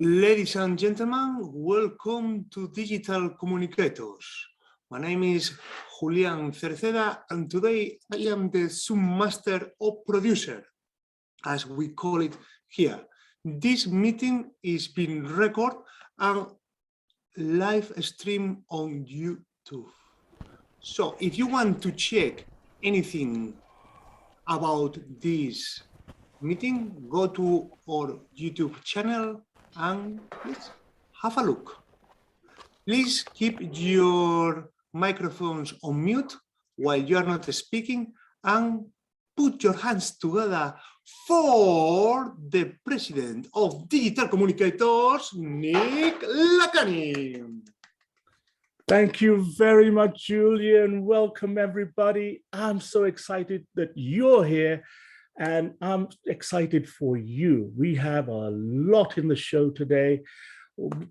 Ladies and gentlemen, welcome to Digital Communicators. My name is Julián Cerceda, and today I am the Zoom-master or producer, as we call it here. This meeting is being recorded and live streamed on YouTube. So if you want to check anything about this meeting, go to our YouTube channel and please have a look. Please keep your microphones on mute while you are not speaking and put your hands together for the president of Digital Communicators, Nick Lacani. Thank you very much, Julian. Welcome, everybody. I'm so excited that you're here, and I'm excited for you. We have a lot in the show today.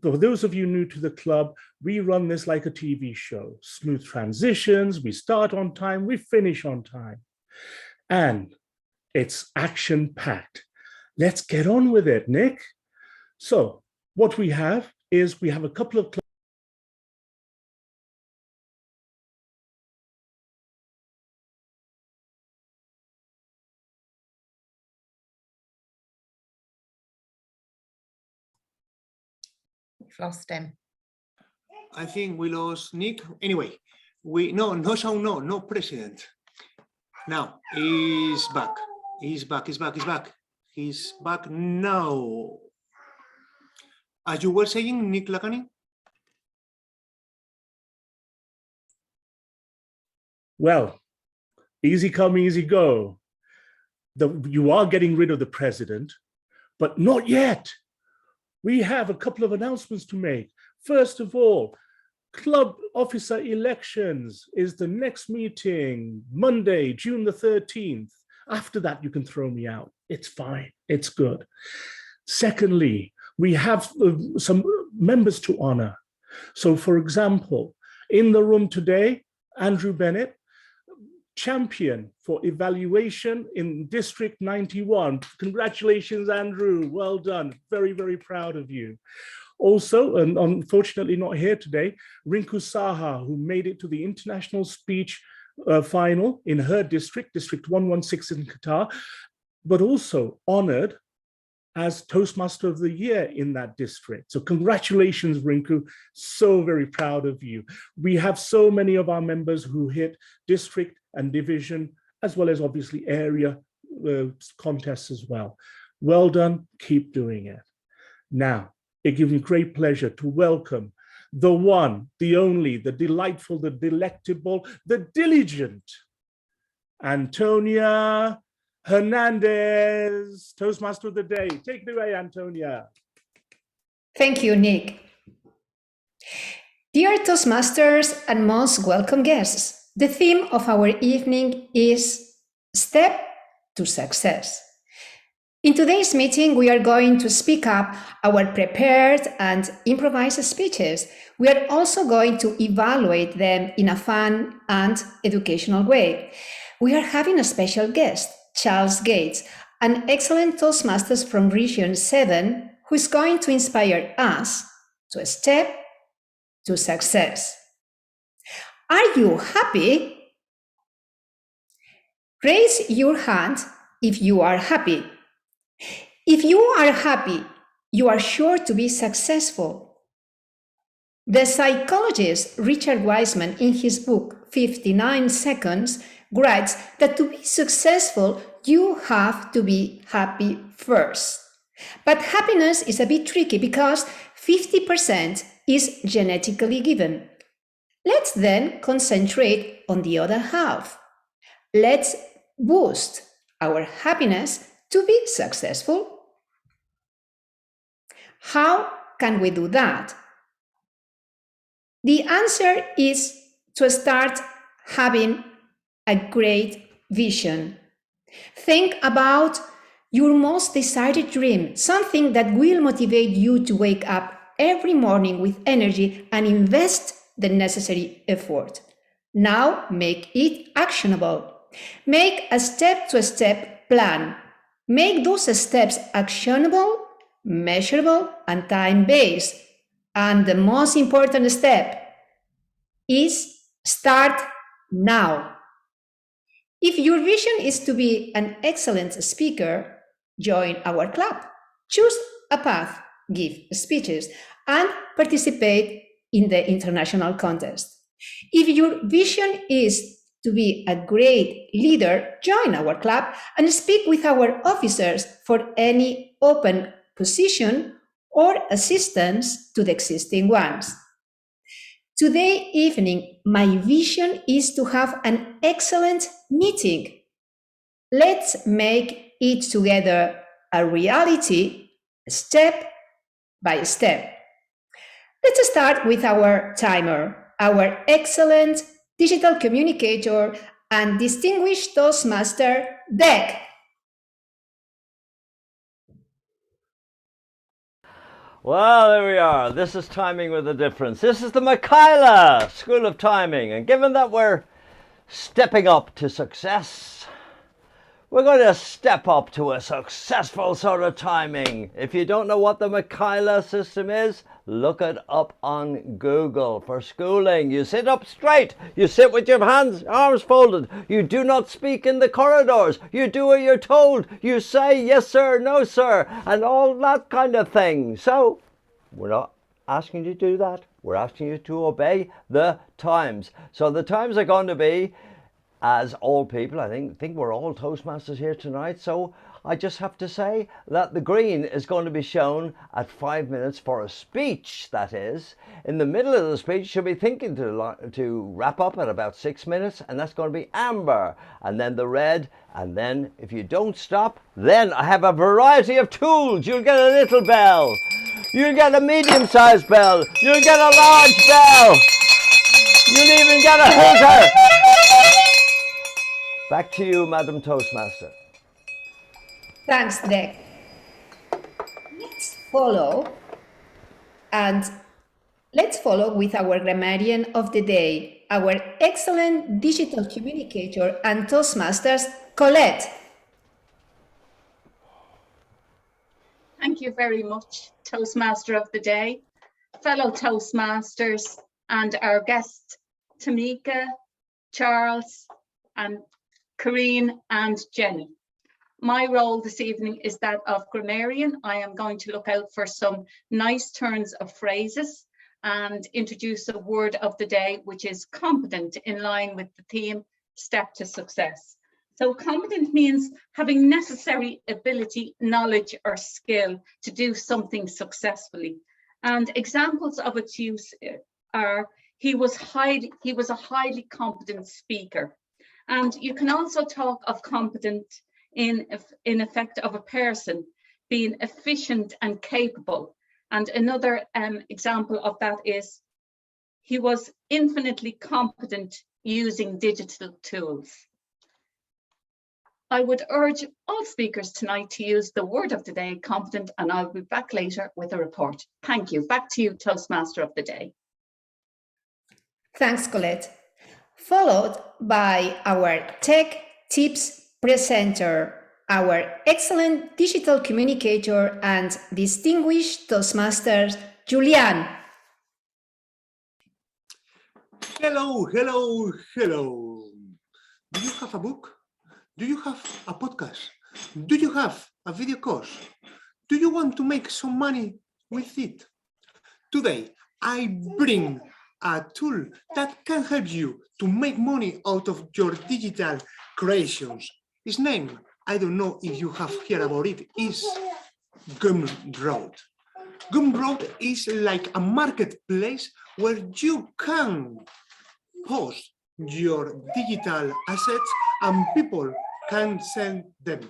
For those of you new to the club, we run this like a TV show. Smooth transitions, we start on time, we finish on time. And it's action-packed. Let's get on with it, Nick. So what we have is we have a couple of lost him. I think we lost Nick. Anyway, no sound, no president. Now he's back. He's back now. As you were saying, Nick Lacani? Well, easy come, easy go. You are getting rid of the president, but not yet. We have a couple of announcements to make. First of all, club officer elections is the next meeting, Monday, June the 13th. After that, you can throw me out. It's fine. It's good. Secondly, we have some members to honor. So, for example, in the room today, Andrew Bennett, champion for evaluation in District 91. Congratulations, Andrew. Well done. Very, very proud of you. Also, and unfortunately not here today, Rinku Saha, who made it to the international speech final in her district, District 116 in Qatar, but also honored as Toastmaster of the Year in that district. So congratulations, Rinku. So very proud of you. We have so many of our members who hit district and division, as well as obviously area contests as well. Well done. Keep doing it. Now, it gives me great pleasure to welcome the one, the only, the delightful, the delectable, the diligent Antonia Hernandez, Toastmaster of the Day. Take it away, Antonia. Thank you, Nick. Dear Toastmasters and most welcome guests, the theme of our evening is Step to Success. In today's meeting, we are going to speak up our prepared and improvised speeches. We are also going to evaluate them in a fun and educational way. We are having a special guest, Charles Gates, an excellent Toastmaster from Region 7, who is going to inspire us to step to success. Are you happy? Raise your hand if you are happy. If you are happy, you are sure to be successful. The psychologist Richard Wiseman, in his book 59 Seconds, writes that to be successful, you have to be happy first. But happiness is a bit tricky because 50% is genetically given. Let's then concentrate on the other half. Let's boost our happiness to be successful. How can we do that? The answer is to start having a great vision. Think about your most desired dream, something that will motivate you to wake up every morning with energy and invest the necessary effort. Now make it actionable. Make a step-to-step plan. Make those steps actionable measurable, and time-based. And the most important step is start now. If your vision is to be an excellent speaker, join our club. Choose a path, give speeches, and participate in the international contest. If your vision is to be a great leader, join our club and speak with our officers for any open position or assistance to the existing ones. Today evening, my vision is to have an excellent meeting. Let's make it together a reality, step by step. Let's start with our timer, our excellent digital communicator and distinguished Toastmaster, Dec. Well, there we are. This is timing with a difference. This is the Michaela School of Timing. And given that we're stepping up to success, we're going to step up to a successful sort of timing. If you don't know what the Michaela system is, look it up on Google for schooling. You sit up straight. You sit with your arms folded. You do not speak in the corridors. You do what you're told. You say yes sir, no sir, and all that kind of thing. So we're not asking you to do that. We're asking you to obey the times. So the times are going to be, as all people, I think we're all Toastmasters here tonight, so I just have to say that the green is going to be shown at 5 minutes for a speech, that is. In the middle of the speech, you'll be thinking to wrap up at about 6 minutes, and that's going to be amber, and then the red, and then if you don't stop, then I have a variety of tools. You'll get a little bell, you'll get a medium-sized bell, you'll get a large bell, you'll even get a hooter. Back to you, Madam Toastmaster. Thanks, Dec. Let's follow with our grammarian of the day, our excellent digital communicator and Toastmasters, Colette. Thank you very much, Toastmaster of the day, fellow Toastmasters, and our guests, Tamika, Charles, and Karine and Jenny. My role this evening is that of grammarian. I am going to look out for some nice turns of phrases and introduce a word of the day, which is competent, in line with the theme, Step to Success. So competent means having necessary ability, knowledge, or skill to do something successfully. And examples of its use are, he was a highly competent speaker. And you can also talk of competent in effect of a person being efficient and capable. And another example of that is, he was infinitely competent using digital tools. I would urge all speakers tonight to use the word of the day, competent, and I'll be back later with a report. Thank you. Back to you, Toastmaster of the day. Thanks, Colette. Followed by our tech tips presenter, our excellent digital communicator and distinguished Toastmasters, Julian. Hello, hello, hello. Do you have a book? Do you have a podcast? Do you have a video course? Do you want to make some money with it? Today, I bring a tool that can help you to make money out of your digital creations. Its name, I don't know if you have heard about it, is Gumroad. Gumroad is like a marketplace where you can post your digital assets and people can sell them.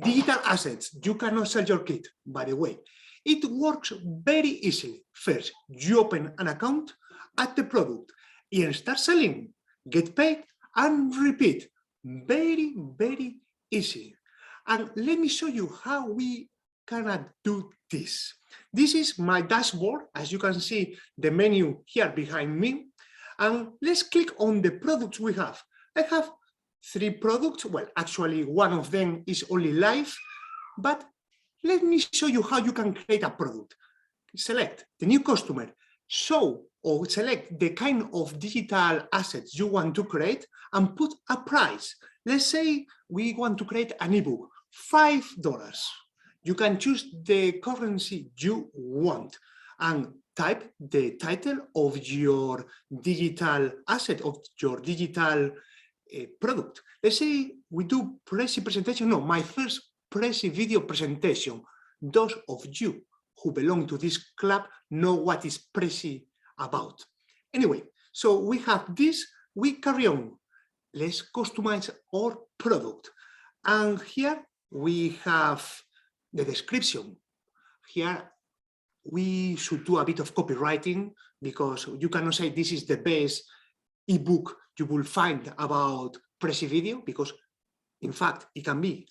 Digital assets, you cannot sell your kit, by the way. It works very easily. First, you open an account, add the product, and start selling, get paid, and repeat. Very, very easy. And let me show you how we can do this. This is my dashboard. As you can see, the menu here behind me. And let's click on the products we have. I have 3 products. Well, actually, one of them is only live, but let me show you how you can create a product. Select the new customer, show or select the kind of digital assets you want to create and put a price. Let's say we want to create an ebook, $5. You can choose the currency you want and type the title of your digital asset, of your digital product. Let's say we do Prezi presentation. No, my first Prezi video presentation. Those of you who belong to this club know what is Prezi about. Anyway, so we have this, we carry on. Let's customize our product. And here we have the description. Here we should do a bit of copywriting because you cannot say this is the best ebook you will find about Prezi video, because in fact it can be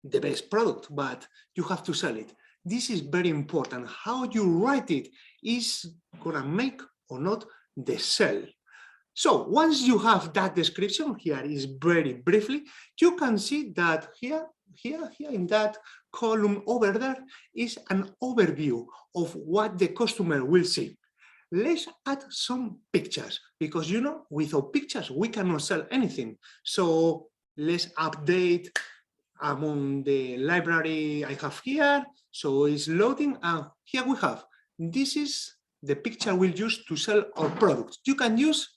the best product, but you have to sell it. This is very important. How you write it is gonna make or not the sell. So once you have that description, here is very briefly, you can see that here in that column over there is an overview of what the customer will see. Let's add some pictures because, you know, without pictures, we cannot sell anything. So let's update among the library I have here. So it's loading, and here we have, this is the picture we'll use to sell our products. You can use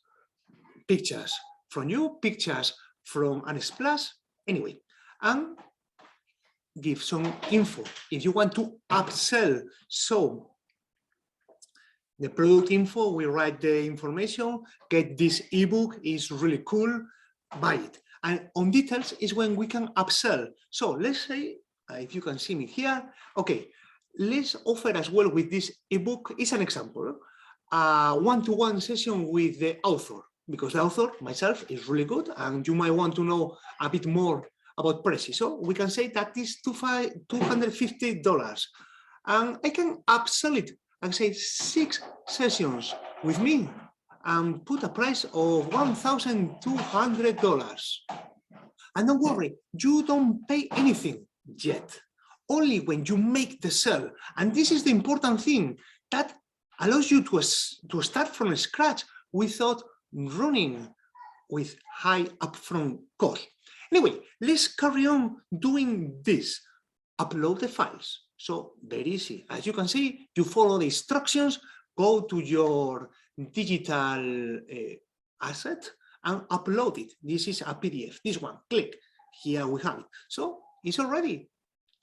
pictures from you, pictures from Unsplash, anyway, and give some info. If you want to upsell, so the product info, we write the information, get this ebook, is really cool, buy it. And on details is when we can upsell. So let's say, if you can see me here, okay, let's offer as well with this ebook, is an example, a one-to-one session with the author, because the author, myself, is really good, and you might want to know a bit more about Prezi. So we can say that is $250, and I can upsell it and say 6 sessions with me and put a price of $1,200. And don't worry, you don't pay anything yet, only when you make the sale. And this is the important thing that allows you to start from scratch without running with high upfront cost. Anyway, let's carry on doing this. Upload the files. So very easy. As you can see, you follow the instructions, go to your digital asset and upload it. This is a PDF, this one, click. Here we have it. So it's already.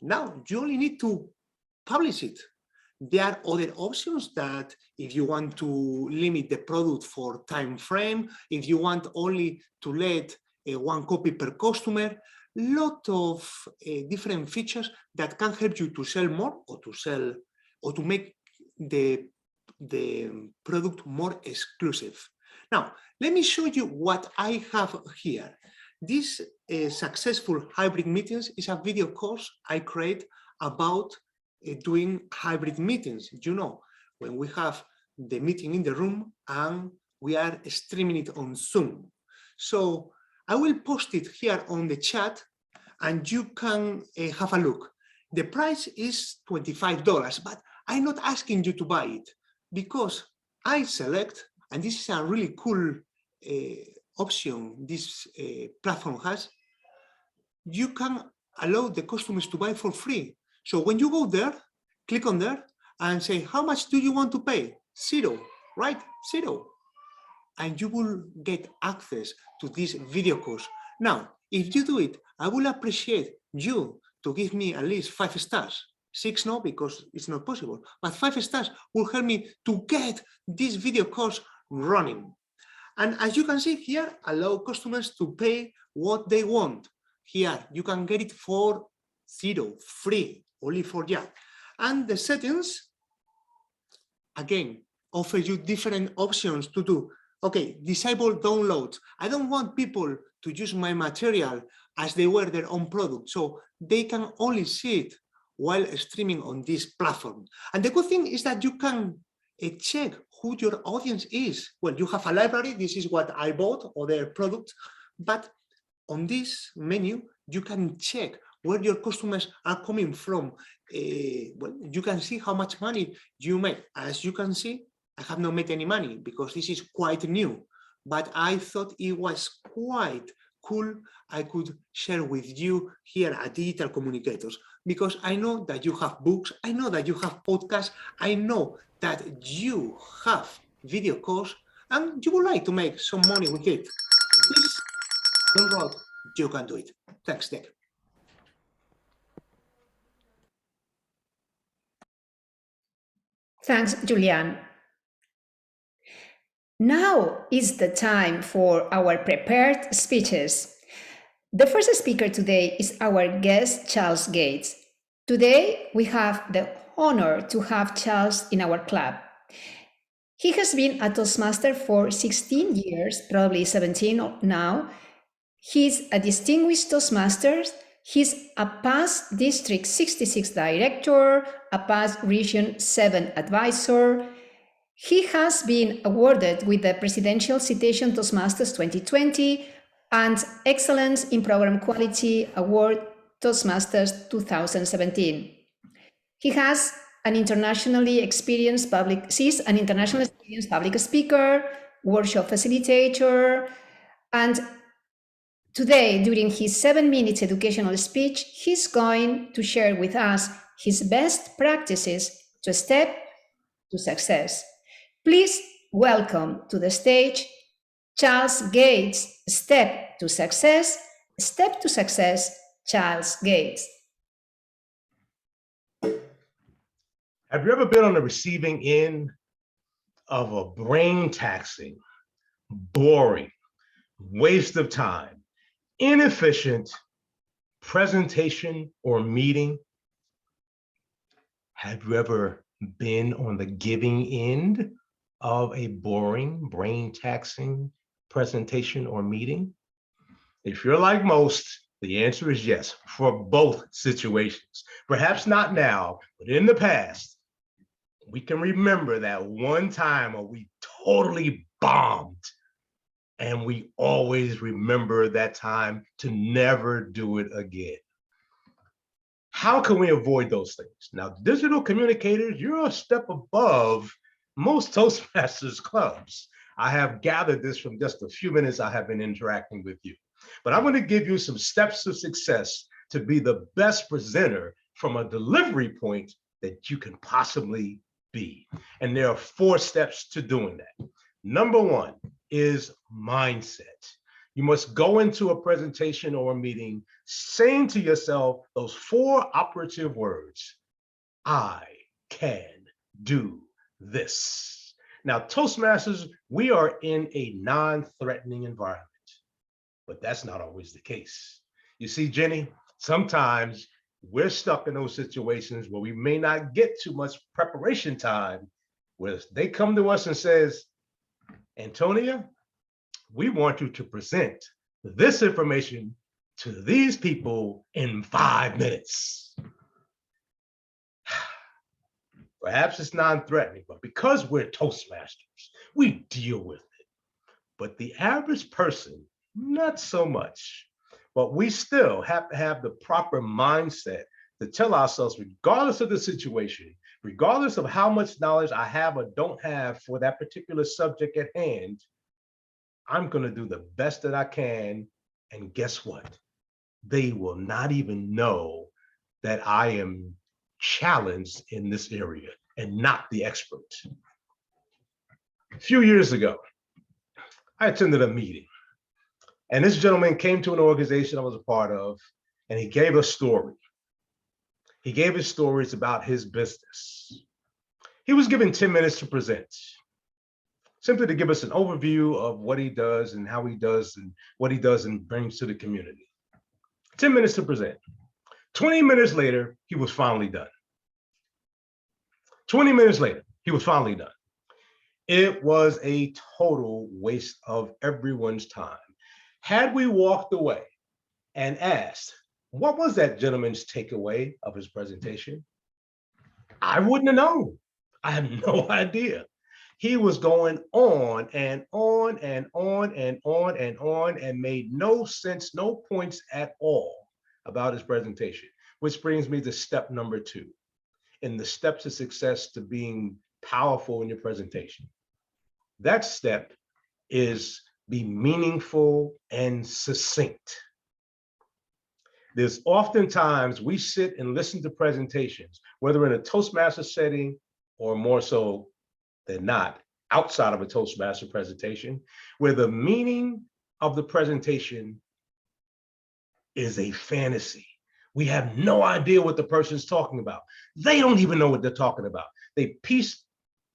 Now you only need to publish it. There are other options that if you want to limit the product for time frame, if you want only to let one copy per customer, lot of different features that can help you to sell more or to sell or to make the product more exclusive. Now, let me show you what I have here. This successful hybrid meetings is a video course I create about doing hybrid meetings. You know, when we have the meeting in the room and we are streaming it on Zoom. So I will post it here on the chat and you can have a look. The price is $25, but I'm not asking you to buy it because I select, and this is a really cool option this platform has, you can allow the customers to buy for free. So when you go there, click on there and say, how much do you want to pay? $0, right? $0. And you will get access to this video course. Now, if you do it, I will appreciate you to give me at least 5 stars. 6 no, because it's not possible, but 5 stars will help me to get this video course running. And as you can see here, allow customers to pay what they want. Here, you can get it for $0, free, only for you. And the settings, again, offer you different options to do. Okay, disable downloads. I don't want people to use my material as they were their own product, so they can only see it while streaming on this platform. And the good thing is that you can check who your audience is. Well, you have a library. This is what I bought, other products, but on this menu, you can check where your customers are coming from. Well, you can see how much money you make. As you can see, I have not made any money because this is quite new, but I thought it was quite cool. I could share with you here at Digital Communicators, because I know that you have books, I know that you have podcasts, I know that you have video course, and you would like to make some money with it. Please, don't rock, you can do it. Thanks, Nick. Thanks, Julian. Now is the time for our prepared speeches. The first speaker today is our guest, Charles Gates. Today, we have the honor to have Charles in our club. He has been a Toastmaster for 16 years, probably 17 now. He's a distinguished Toastmaster. He's a past District 66 Director, a past Region 7 Advisor. He has been awarded with the Presidential Citation Toastmasters 2020 and Excellence in Program Quality Award Toastmasters 2017. He has an internationally experienced public speaker, workshop facilitator, and today, during his 7-minute educational speech, he's going to share with us his best practices to step to success. Please welcome to the stage Charles Gates. Step to success, Charles Gates. Have you ever been on the receiving end of a brain-taxing, boring, waste of time, inefficient presentation or meeting? Have you ever been on the giving end of a boring, brain-taxing presentation or meeting? If you're like most, the answer is yes, for both situations. Perhaps not now, but in the past, we can remember that one time where we totally bombed, and we always remember that time to never do it again. How can we avoid those things? Now, digital communicators, you're a step above most Toastmasters clubs. I have gathered this from just a few minutes I have been interacting with you. But I'm going to give you some steps to success to be the best presenter from a delivery point that you can possibly be. And there are 4 steps to doing that. Number 1 is mindset. You must go into a presentation or a meeting saying to yourself those 4 operative words: I can do this. Now, Toastmasters, we are in a non-threatening environment, but that's not always the case. You see, Jenny, sometimes we're stuck in those situations where we may not get too much preparation time, where they come to us and says, Antonia, we want you to present this information to these people in 5 minutes. Perhaps it's non-threatening, but because we're Toastmasters, we deal with it. But the average person, not so much. But we still have to have the proper mindset to tell ourselves, regardless of the situation, regardless of how much knowledge I have or don't have for that particular subject at hand, I'm going to do the best that I can. And guess what? They will not even know that I am challenged in this area and not the expert. A few years ago, I attended a meeting, and this gentleman came to an organization I was a part of, and he gave a story. He gave his stories about his business. He was given 10 minutes to present, simply to give us an overview of what he does and how he does and what he does and brings to the community. 10 minutes to present. 20 minutes later, he was finally done. 20 minutes later, he was finally done. It was a total waste of everyone's time. Had we walked away and asked, what was that gentleman's takeaway of his presentation? I wouldn't have known. I have no idea. He was going on and on and on and on and on and made no sense, no points at all. about his presentation, which brings me to step number 2 in the steps of success to being powerful in your presentation. That step is be meaningful and succinct. There's oftentimes we sit and listen to presentations, whether in a Toastmaster setting or more so than not, outside of a Toastmaster presentation, where the meaning of the presentation is a fantasy. We have no idea what the person's talking about. They don't even know what they're talking about. They piece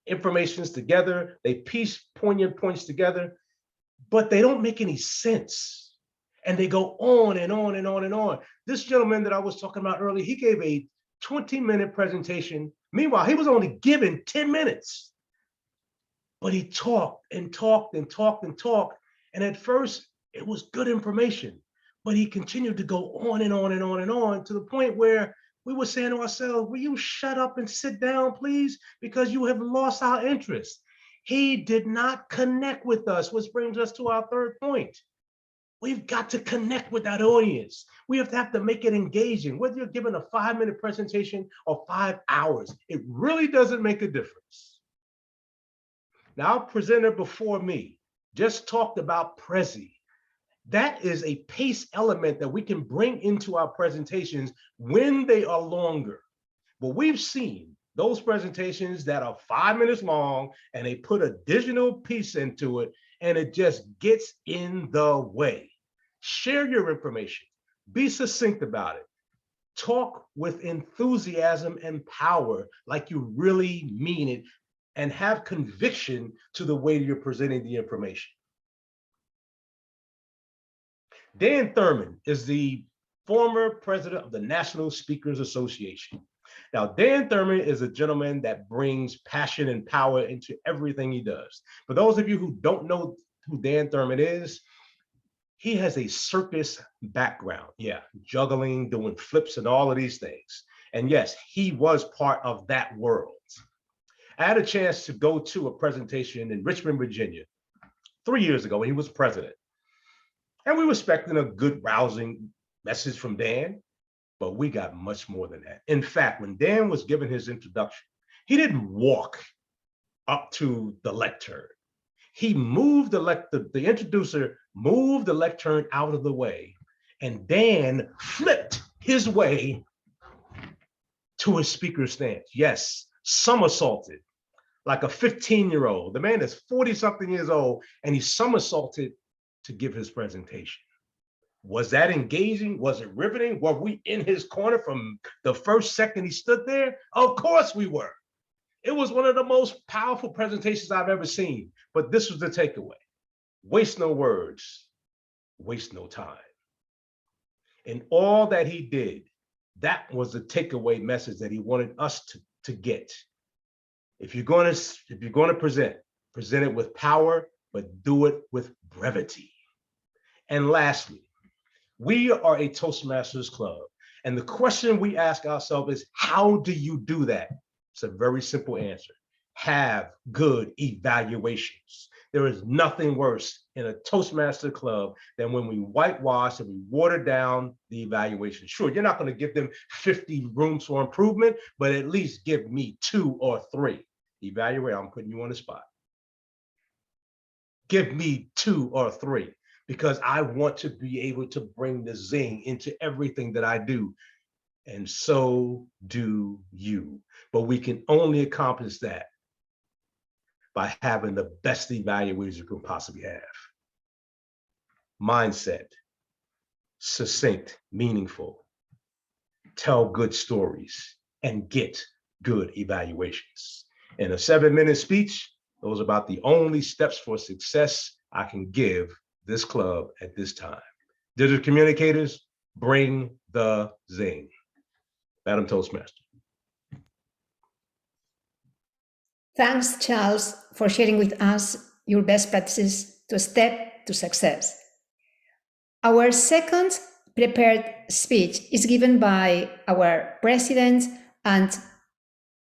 informations together, they piece poignant points together, but they don't make any sense. And they go on and on and on and on. This gentleman that I was talking about earlier, he gave a 20-minute presentation. Meanwhile, he was only given 10 minutes. But he talked and talked and talked and talked. And at first, it was good information. But he continued to go on and on and on and on to the point where we were saying to ourselves, will you shut up and sit down, please? Because you have lost our interest. He did not connect with us, which brings us to our third point. We've got to connect with that audience. We have to make it engaging. Whether you're given a 5-minute presentation or 5 hours, it really doesn't make a difference. Now, our presenter before me just talked about Prezi. That is a pace element that we can bring into our presentations when they are longer. But we've seen those presentations that are 5 minutes long and they put a digital piece into it and it just gets in the way. Share your information. Be succinct about it. Talk with enthusiasm and power like you really mean it and have conviction to the way you're presenting the information. Dan Thurman is the former president of the National Speakers Association. Now, Dan Thurman is a gentleman that brings passion and power into everything he does. For those of you who don't know who Dan Thurman is, he has a circus background. Yeah, juggling, doing flips and all of these things. And yes, he was part of that world. I had a chance to go to a presentation in Richmond, Virginia, 3 years ago when he was president. And we were expecting a good, rousing message from Dan, but we got much more than that. In fact, when Dan was giving his introduction, he didn't walk up to the lectern. He moved the introducer moved the lectern out of the way, and Dan flipped his way to his speaker's stance. Yes, somersaulted like a 15-year-old. The man is 40-something years old, and he somersaulted to give his presentation. Was that engaging? Was it riveting? Were we in his corner from the first second he stood there? Of course we were. It was one of the most powerful presentations I've ever seen, but this was the takeaway. Waste no words, waste no time. And all that he did, that was the takeaway message that he wanted us to get. If you're going to present it with power, but do it with brevity. And lastly, we are a Toastmasters club. And the question we ask ourselves is, how do you do that? It's a very simple answer. Have good evaluations. There is nothing worse in a Toastmaster club than when we whitewash and we water down the evaluation. Sure, you're not going to give them 50 rooms for improvement, but at least give me 2 or 3. Evaluate, I'm putting you on the spot. Give me 2 or 3, because I want to be able to bring the zing into everything that I do. And so do you. But we can only accomplish that by having the best evaluators you can possibly have. Mindset, succinct, meaningful, tell good stories, and get good evaluations. In a 7-minute speech, those are about the only steps for success I can give this club at this time. Digital communicators, bring the zing. Madam Toastmaster. Thanks, Charles, for sharing with us your best practices to step to success. Our second prepared speech is given by our president and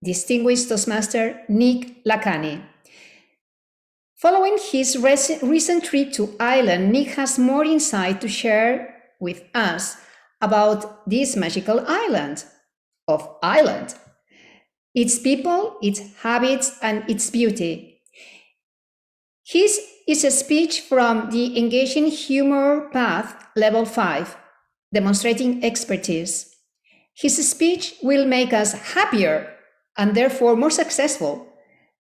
distinguished Toastmaster, Nick Lacani. Following his recent trip to Ireland, Nick has more insight to share with us about this magical island of Ireland, its people, its habits, and its beauty. His is a speech from the Engaging Humor Path Level 5, demonstrating expertise. His speech will make us happier and therefore more successful.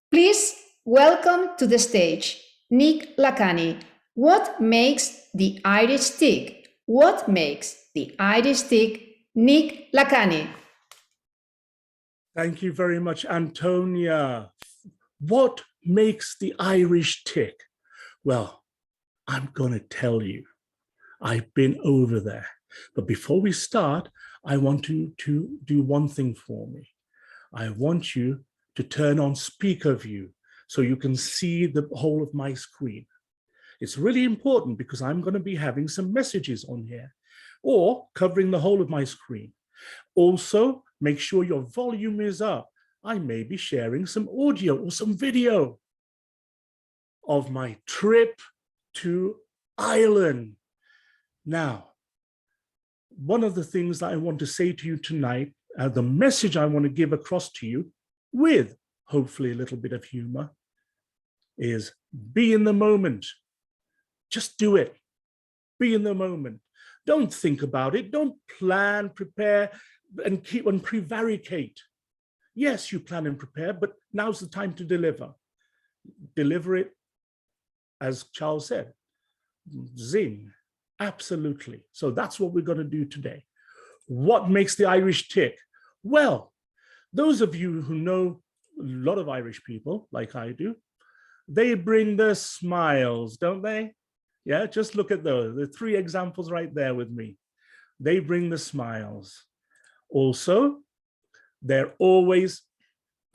Please welcome to the stage Nick Lacani. What makes the Irish tick? What makes the Irish tick? Nick Lacani. Thank you very much, Antonia. What makes the Irish tick? Well, I'm going to tell you. I've been over there. But before we start, I want you to do one thing for me. I want you to turn on speaker view so you can see the whole of my screen. It's really important because I'm going to be having some messages on here or covering the whole of my screen. Also, make sure your volume is up. I may be sharing some audio or some video of my trip to Ireland. Now, one of the things that I want to say to you tonight, the message I want to give across to you with hopefully a little bit of humor is be in the moment. Just do it. Be in the moment. Don't think about it. Don't plan, prepare, and keep on prevaricate. Yes, you plan and prepare, but now's the time to deliver. Deliver it, as Charles said, zing, absolutely. So that's what we're going to do today. What makes the Irish tick? Well, those of you who know a lot of Irish people, like I do, they bring the smiles, don't they? Yeah, just look at those. The three examples right there with me. They bring the smiles. Also, they're always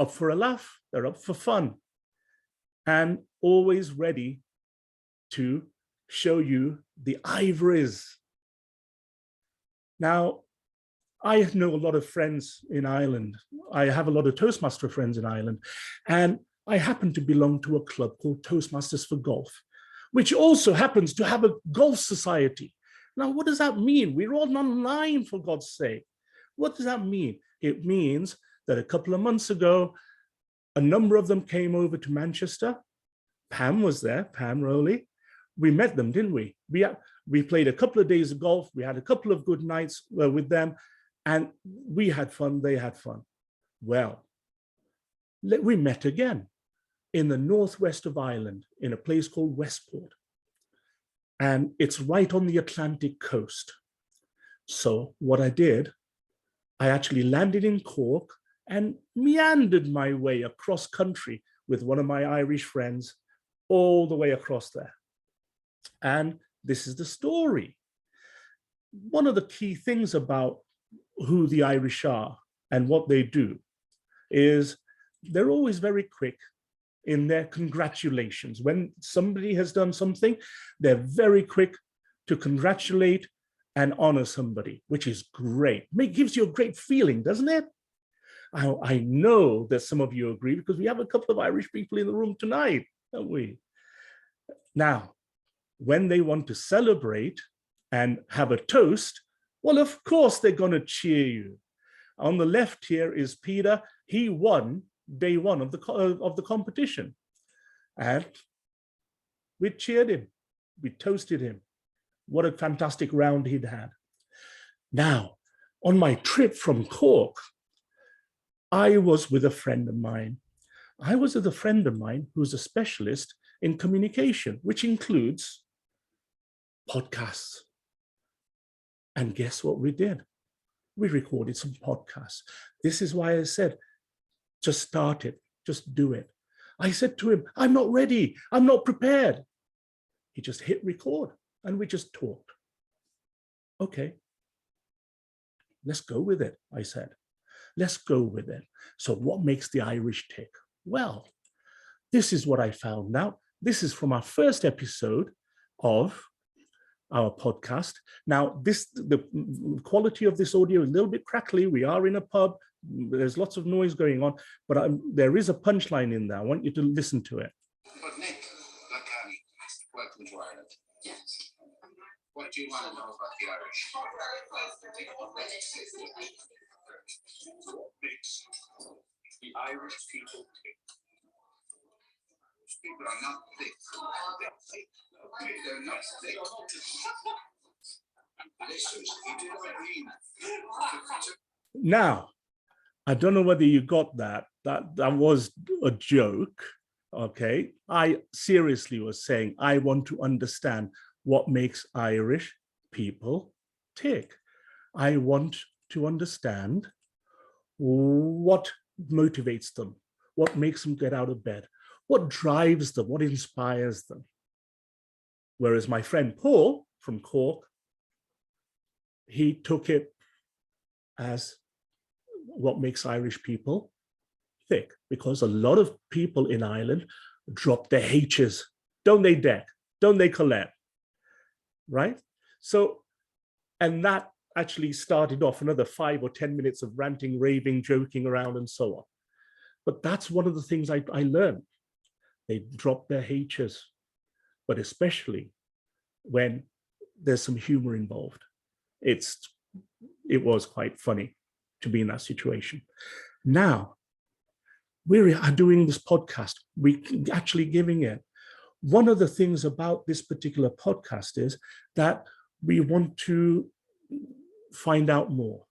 up for a laugh. They're up for fun and always ready to show you the ivories. Now, I know a lot of friends in Ireland. I have a lot of Toastmaster friends in Ireland, and I happen to belong to a club called Toastmasters for Golf, which also happens to have a golf society. Now, what does that mean? We're all online, for God's sake. What does that mean? It means that a couple of months ago, a number of them came over to Manchester. Pam was there, Pam Rowley. We met them, didn't we? We played a couple of days of golf. We had a couple of good nights with them, and we had fun, they had fun. Well, we met again in the northwest of Ireland, in a place called Westport. And it's right on the Atlantic coast. So what I did, I actually landed in Cork and meandered my way across country with one of my Irish friends all the way across there. And this is the story. One of the key things about who the Irish are and what they do is they're always very quick in their congratulations. When somebody has done something, they're very quick to congratulate and honor somebody, which is great. It gives you a great feeling, doesn't it? I know that some of you agree because we have a couple of Irish people in the room tonight, don't we? Now, when they want to celebrate and have a toast, well, of course, they're going to cheer you. On the left here is Peter. He won day one of the competition. And we cheered him. We toasted him. What a fantastic round he'd had. Now, on my trip from Cork, I was with a friend of mine. I was with a friend of mine who's a specialist in communication, which includes podcasts. And guess what we did? We recorded some podcasts. This is why I said, just start it, just do it. I said to him, I'm not ready, I'm not prepared. He just hit record and we just talked. Okay, let's go with it, I said. Let's go with it. So what makes the Irish tick? Well, this is what I found out. This is from our first episode of our podcast. Now, the quality of this audio is a little bit crackly. We are in a pub. There's lots of noise going on, but there is a punchline in there. I want you to listen to it. But Nick Lacani, welcome to Ireland. Yes. What do you want to know about the Irish? What makes the Irish people tick? People are not thick. They're thick. Okay, they're not thick. Now, I don't know whether you got that. That was a joke. Okay, I seriously was saying I want to understand what makes Irish people tick. I want to understand what motivates them, what makes them get out of bed, what drives them, what inspires them. Whereas my friend Paul from Cork, he took it as what makes Irish people thick, because a lot of people in Ireland drop their H's. Don't they, Deck? Don't they, Colette? Right? So, and that actually started off another 5 or 10 minutes of ranting, raving, joking around, and so on. But that's one of the things I learned. They drop their H's, but especially when there's some humor involved. It was quite funny to be in that situation. Now, we are doing this podcast. We're actually giving it. One of the things about this particular podcast is that we want to find out more.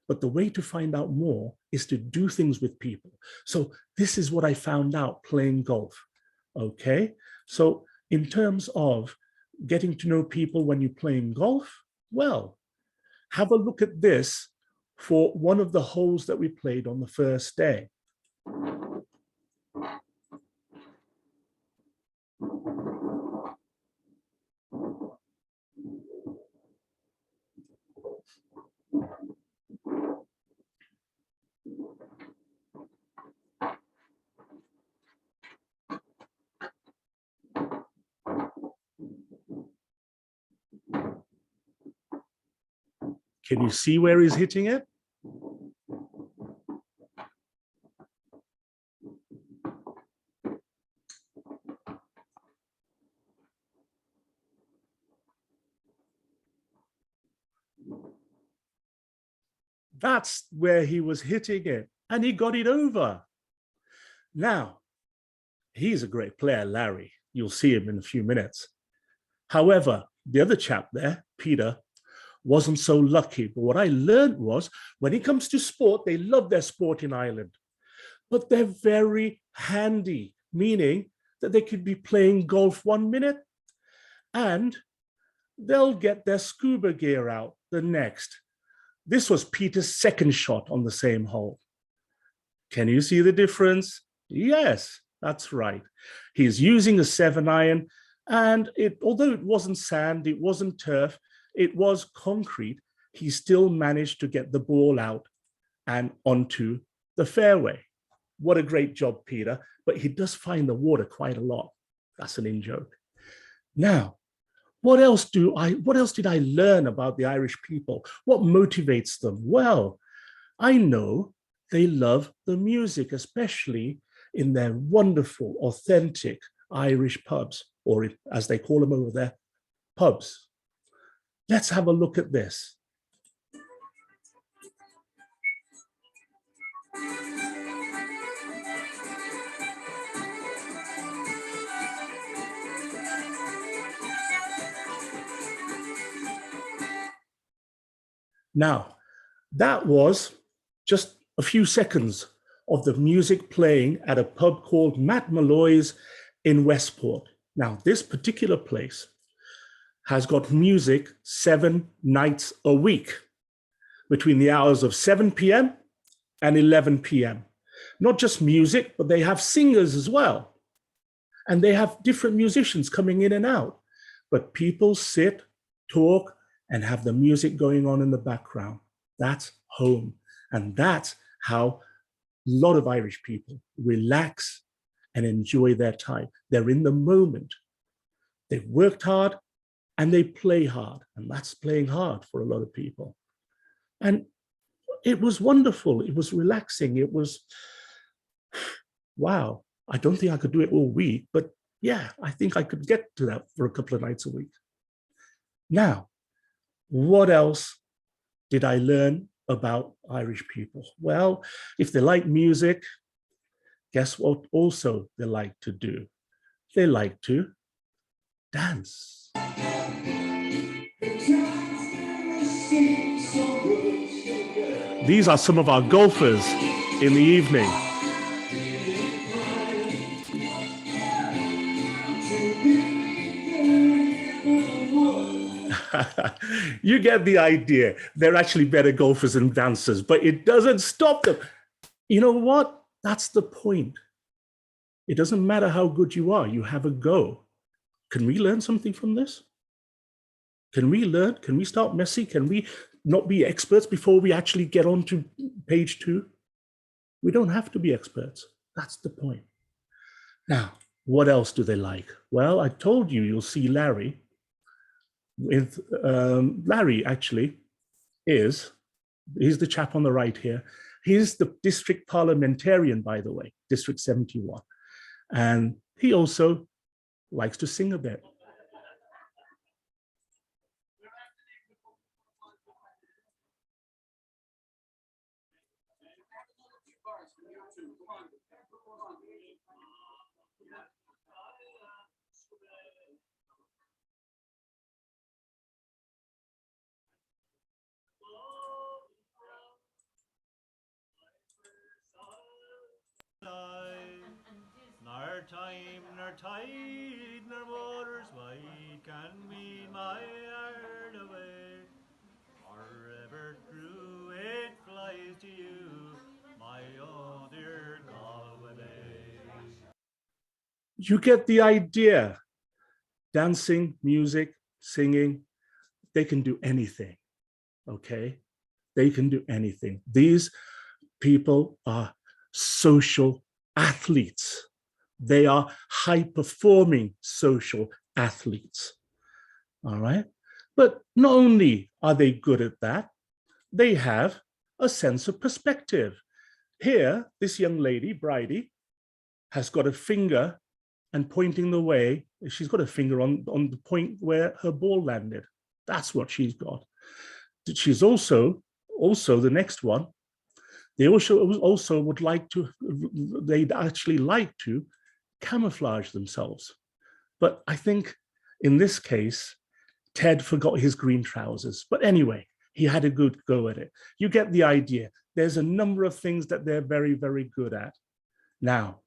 But the way to find out more is to do things with people. So this is what I found out playing golf. Okay. So in terms of getting to know people when you're playing golf, well, have a look at this for one of the holes that we played on the first day. Can you see where he's hitting it? That's where he was hitting it, and he got it over. Now, he's a great player, Larry. You'll see him in a few minutes. However, the other chap there, Peter, wasn't so lucky. But what I learned was, when it comes to sport, they love their sport in Ireland, but they're very handy, meaning that they could be playing golf 1 minute and they'll get their scuba gear out the next. This was Peter's second shot on the same hole. Can you see the difference? Yes, that's right. He's using a 7-iron, and although it wasn't sand, it wasn't turf, it was concrete, he still managed to get the ball out and onto the fairway. What a great job, Peter. But he does find the water quite a lot. That's an in-joke. Now, what else did I learn about the Irish people? What motivates them? Well, I know they love the music, especially in their wonderful, authentic Irish pubs, or as they call them over there, pubs. Let's have a look at this. Now, that was just a few seconds of the music playing at a pub called Matt Malloy's in Westport. Now, this particular place has got music 7 nights a week between the hours of 7 p.m. and 11 p.m. Not just music, but they have singers as well. And they have different musicians coming in and out. But people sit, talk, and have the music going on in the background. That's home. And that's how a lot of Irish people relax and enjoy their time. They're in the moment. They've worked hard and they play hard. And that's playing hard for a lot of people. And it was wonderful. It was relaxing. It was, wow. I don't think I could do it all week, but yeah, I think I could get to that for a couple of nights a week. Now, what else did I learn about Irish people? Well, if they like music, guess what also they like to do? They like to dance. These are some of our golfers in the evening. You get the idea. They're actually better golfers than dancers, but it doesn't stop them. You know what? That's the point. It doesn't matter how good you are, you have a go. Can we learn something from this? Can we learn? Can we start messy? Can we not be experts before we actually get on to page 2? We don't have to be experts. That's the point. Now, what else do they like? Well, I told you, you'll see Larry. With Larry actually he's the chap on the right here. He's the district parliamentarian, by the way, District 71. And he also likes to sing a bit. Nor time, nor tide, nor waters wide can wean my heart away. Forever through it flies to you, my own dear Galway. You get the idea. Dancing, music, singing, they can do anything, okay? They can do anything. These people are social athletes. They are high-performing social athletes, all right? But not only are they good at that, they have a sense of perspective. Here, this young lady, Bridie, has got a finger and pointing the way. She's got a finger on the point where her ball landed. That's what she's got. She's also the next one. They also would like to, they'd actually like to camouflage themselves. But I think in this case, Ted forgot his green trousers. But anyway, he had a good go at it. You get the idea. There's a number of things that they're very, very good at. Now,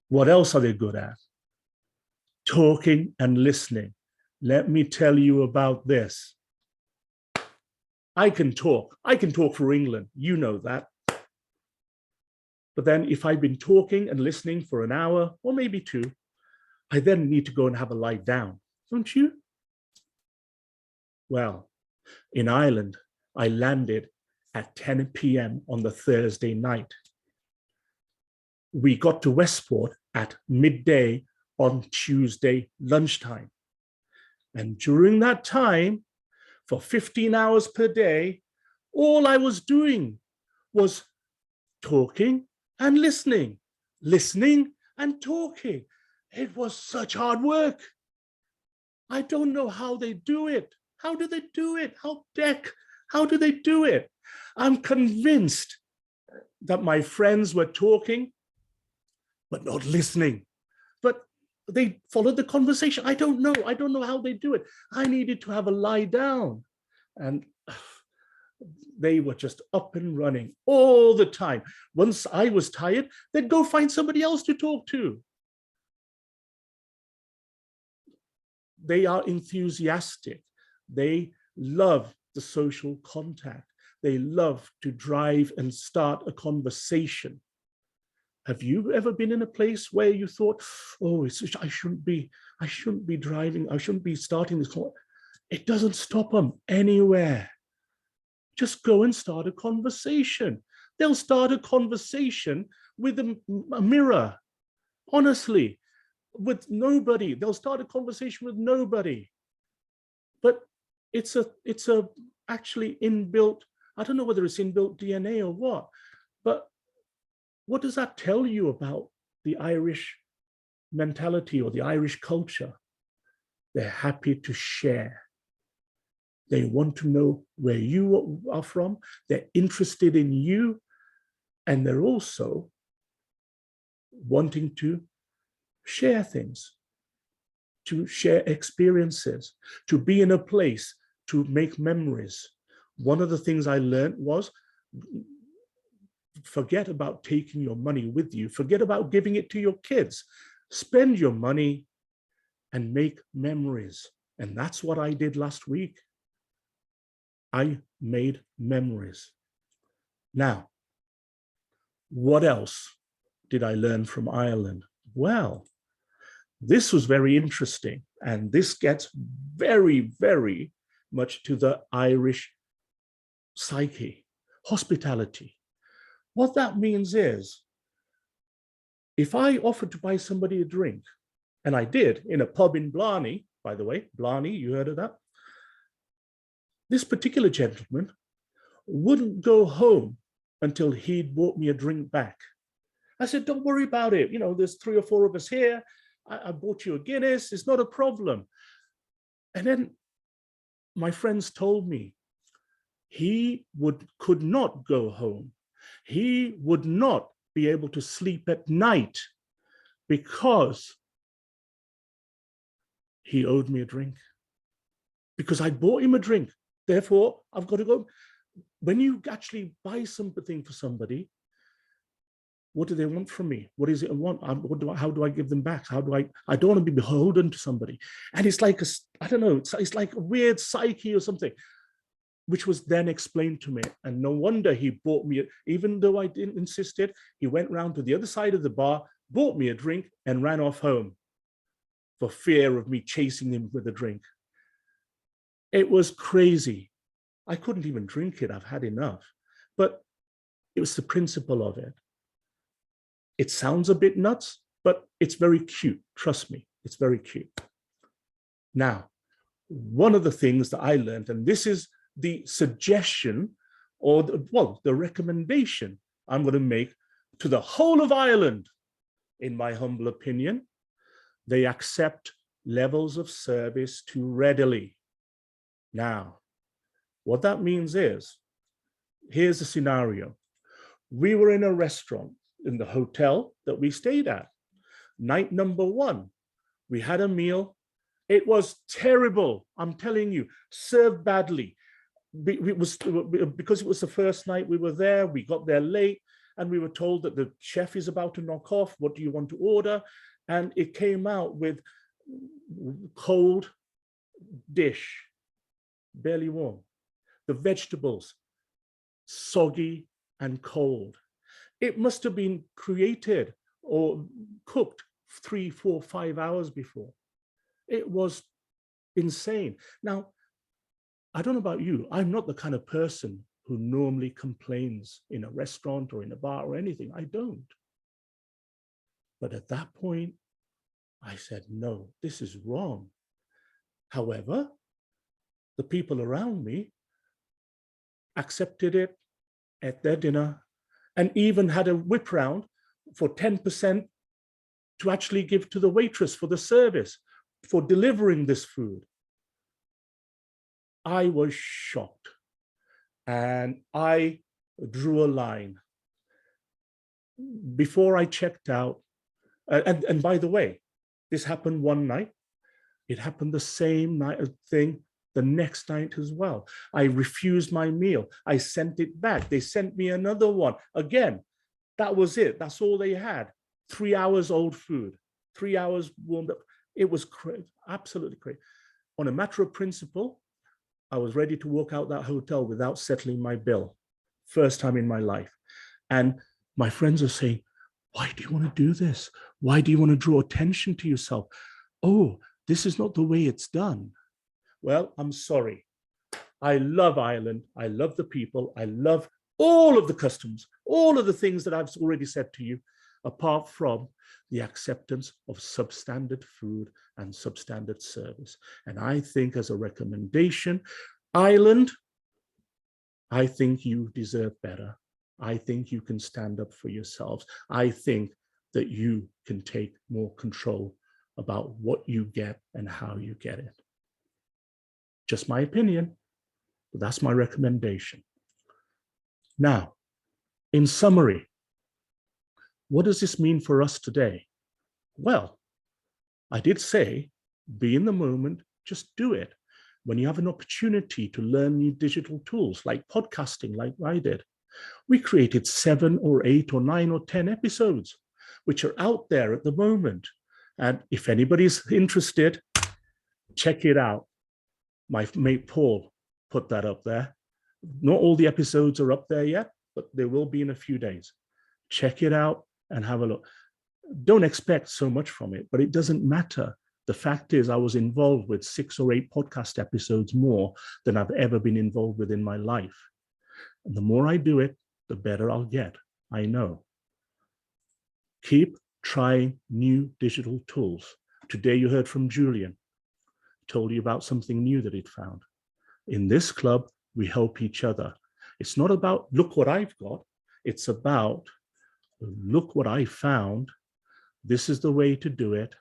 what else are they good at? Talking and listening. Let me tell you about this. I can talk for England, you know that. But then if I've been talking and listening for an hour or maybe 2, I then need to go and have a lie down, don't you? Well, in Ireland, I landed at 10 p.m. on the Thursday night. We got to Westport at midday on Tuesday lunchtime. And during that time, for 15 hours per day, all I was doing was talking and listening and talking. It was such hard work. I don't know how they do it. How do they do it? How do they do it? I'm convinced that my friends were talking, but not listening. But they followed the conversation. I don't know how they do it. I needed to have a lie down. And they were just up and running all the time. Once I was tired, they'd go find somebody else to talk to. They are enthusiastic. They love the social contact. They love to drive and start a conversation. Have you ever been in a place where you thought, oh, I shouldn't be driving, I shouldn't be starting this call? It doesn't stop them anywhere. Just go and start a conversation. They'll start a conversation with a mirror, honestly, with nobody. They'll start a conversation with nobody. But it's actually inbuilt, I don't know whether it's inbuilt DNA or what, but what does that tell you about the Irish mentality or the Irish culture? They're happy to share. They want to know where you are from. They're interested in you. And they're also wanting to share things, to share experiences, to be in a place, to make memories. One of the things I learned was, forget about taking your money with you. Forget about giving it to your kids. Spend your money and make memories. And that's what I did last week. I made memories. Now, what else did I learn from Ireland? Well, this was very interesting. And this gets very, very much to the Irish psyche, hospitality. What that means is, if I offered to buy somebody a drink, and I did in a pub in Blarney, by the way, Blarney, you heard of that? This particular gentleman wouldn't go home until he'd bought me a drink back. I said, don't worry about it. You know, there's 3 or 4 of us here. I bought you a Guinness. It's not a problem. And then my friends told me he could not go home. He would not be able to sleep at night because he owed me a drink. Because I bought him a drink. Therefore, I've got to go. When you actually buy something for somebody, what do they want from me? What is it I want? How do I give them back? I don't want to be beholden to somebody. And it's like, I don't know, it's like a weird psyche or something, which was then explained to me. And no wonder he bought me, even though I didn't insist it, he went round to the other side of the bar, bought me a drink and ran off home for fear of me chasing him with a drink. It was crazy. I couldn't even drink it. I've had enough. But it was the principle of it. It sounds a bit nuts, but it's very cute. Trust me, it's very cute. Now, one of the things that I learned, and this is the suggestion or the recommendation I'm going to make to the whole of Ireland, in my humble opinion, they accept levels of service too readily. Now, what that means is, here's the scenario. We were in a restaurant in the hotel that we stayed at. Night number 1, we had a meal. It was terrible. I'm telling you, served badly. Because it was the first night we were there, we got there late and we were told that the chef is about to knock off. What do you want to order? And it came out with cold dish, barely warm. The vegetables, soggy and cold. It must have been created or cooked 3, 4, 5 hours before. It was insane. Now, I don't know about you. I'm not the kind of person who normally complains in a restaurant or in a bar or anything. I don't. But at that point, I said, no, this is wrong. However, the people around me accepted it, ate their dinner, and even had a whip round for 10% to actually give to the waitress for the service, for delivering this food. I was shocked and I drew a line. Before I checked out, and by the way, this happened one night. It happened the same night thing the next night as well. I refused my meal. I sent it back. They sent me another one. Again, that was it. That's all they had. 3 hours old food, 3 hours warmed up. It was absolutely crazy. On a matter of principle, I was ready to walk out that hotel without settling my bill. First time in my life. And my friends are saying, why do you want to do this? Why do you want to draw attention to yourself? Oh, this is not the way it's done. Well, I'm sorry. I love Ireland. I love the people. I love all of the customs, all of the things that I've already said to you, apart from the acceptance of substandard food and substandard service. And I think as a recommendation, Ireland, I think you deserve better. I think you can stand up for yourselves. I think that you can take more control about what you get and how you get it. Just my opinion. But that's my recommendation. Now, in summary, what does this mean for us today? Well, I did say, be in the moment, just do it. When you have an opportunity to learn new digital tools like podcasting, like I did, we created 7 or 8 or 9 or 10 episodes, which are out there at the moment. And if anybody's interested, check it out. My mate Paul put that up there. Not all the episodes are up there yet, but they will be in a few days. Check it out and have a look. Don't expect so much from it, but it doesn't matter. The fact is, I was involved with 6 or 8 podcast episodes more than I've ever been involved with in my life. And the more I do it, the better I'll get. I know. Keep trying new digital tools. Today you heard from Julian, told you about something new that he'd found. In this club, we help each other. It's not about, look what I've got. It's about, look what I found. This is the way to do it.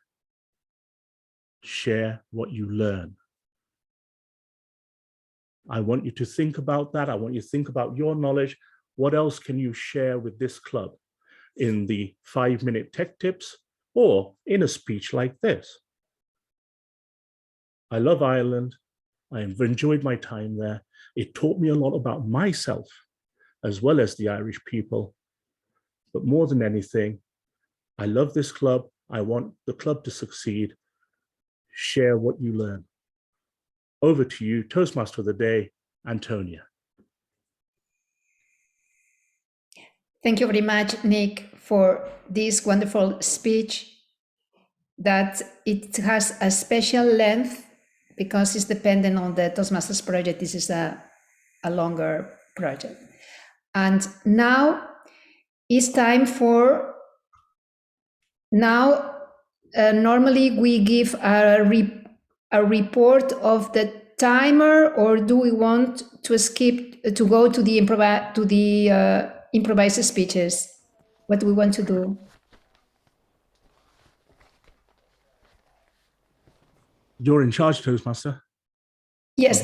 Share what you learn. I want you to think about that. I want you to think about your knowledge. What else can you share with this club in the 5-minute tech tips or in a speech like this? I love Ireland. I have enjoyed my time there. It taught me a lot about myself as well as the Irish people. But more than anything, I love this club. I want the club to succeed. Share what you learn. Over to you, Toastmaster of the Day, Antonia. Thank you very much, Nick, for this wonderful speech that it has a special length because it's dependent on the Toastmasters project. This is a longer project. And now it's time for, normally we give a report of the timer, or do we want to skip to go to the improvised speeches? What do we want to do? You're in charge, Toastmaster. Yes.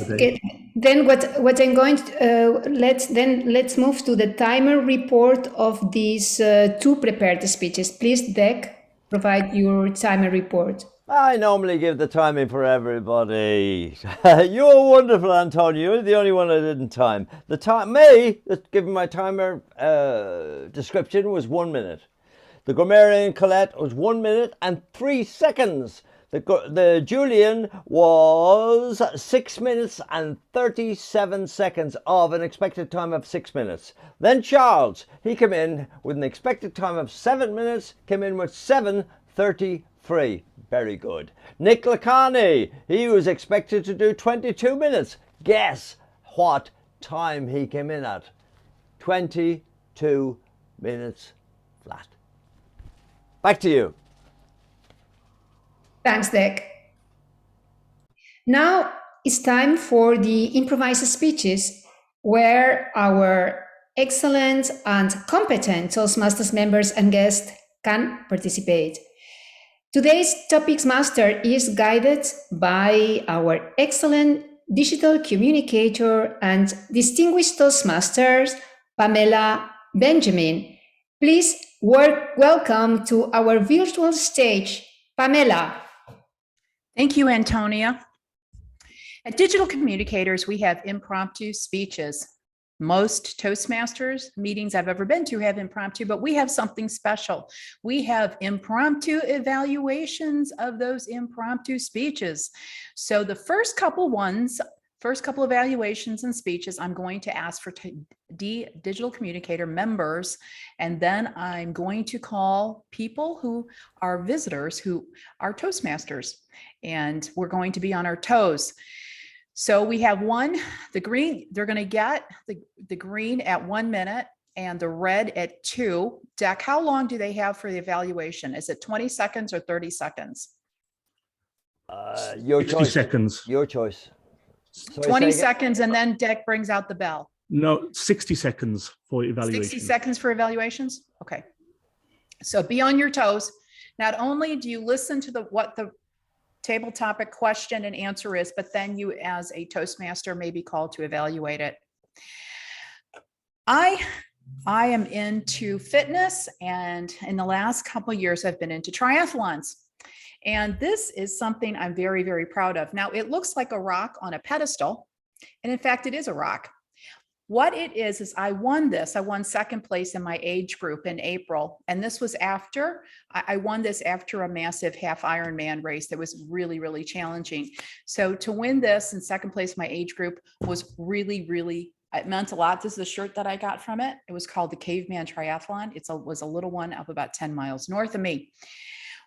Then what I'm going to let's move to the timer report of these 2 prepared speeches. Please, Dec, provide your timer report. I normally give the timing for everybody. You're wonderful, Antonia. You're the only one I didn't time. Given my timer description, was 1 minute. The grammarian Colette was 1 minute and 3 seconds. The Julian was 6 minutes and 37 seconds of an expected time of 6 minutes. Then Charles, he came in with an expected time of 7 minutes, came in with 7:33. Very good. Nick Lacani, he was expected to do 22 minutes. Guess what time he came in at? 22 minutes flat. Back to you. Thanks, Dec. Now it's time for the improvised speeches, where our excellent and competent Toastmasters members and guests can participate. Today's Topics Master is guided by our excellent digital communicator and distinguished Toastmasters, Pamela Benjamin. Please welcome to our virtual stage, Pamela. Thank you, Antonia. At Digital Communicators, we have impromptu speeches. Most Toastmasters meetings I've ever been to have impromptu, but we have something special. We have impromptu evaluations of those impromptu speeches. So the first couple evaluations and speeches, I'm going to ask for digital communicator members, and then I'm going to call people who are visitors, who are Toastmasters, and we're going to be on our toes. So we have the green, they're going to get the green at 1 minute and the red at 2. Dec, how long do they have for the evaluation? Is it 20 seconds or 30 seconds? Your 60 choice. seconds. Your choice. Sorry, 20 seconds, and then Dec brings out the bell. No, 60 seconds for evaluation. 60 seconds for evaluations? Okay. So be on your toes. Not only do you listen to what the table topic question and answer is, but then you as a Toastmaster may be called to evaluate it. I am into fitness, and in the last couple of years, I've been into triathlons. And this is something I'm very, very proud of. Now, it looks like a rock on a pedestal, and in fact, it is a rock. What it is I won this. I won second place in my age group in April. And this was after, I won this after a massive half Ironman race that was really, really challenging. So to win this in second place in my age group was really, really, it meant a lot. This is the shirt that I got from it. It was called the Caveman Triathlon. It was a little one up about 10 miles north of me.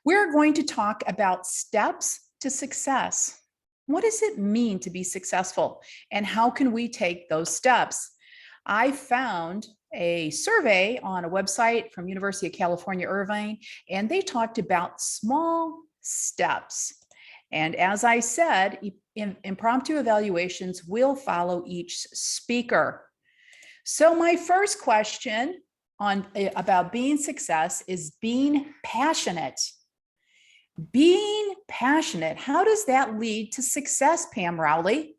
We're going to talk about steps to success. What does it mean to be successful? And how can we take those steps? I found a survey on a website from University of California, Irvine, and they talked about small steps. And as I said, impromptu evaluations will follow each speaker. So my first question about being success is being passionate. Being passionate, how does that lead to success, Pam Rowley?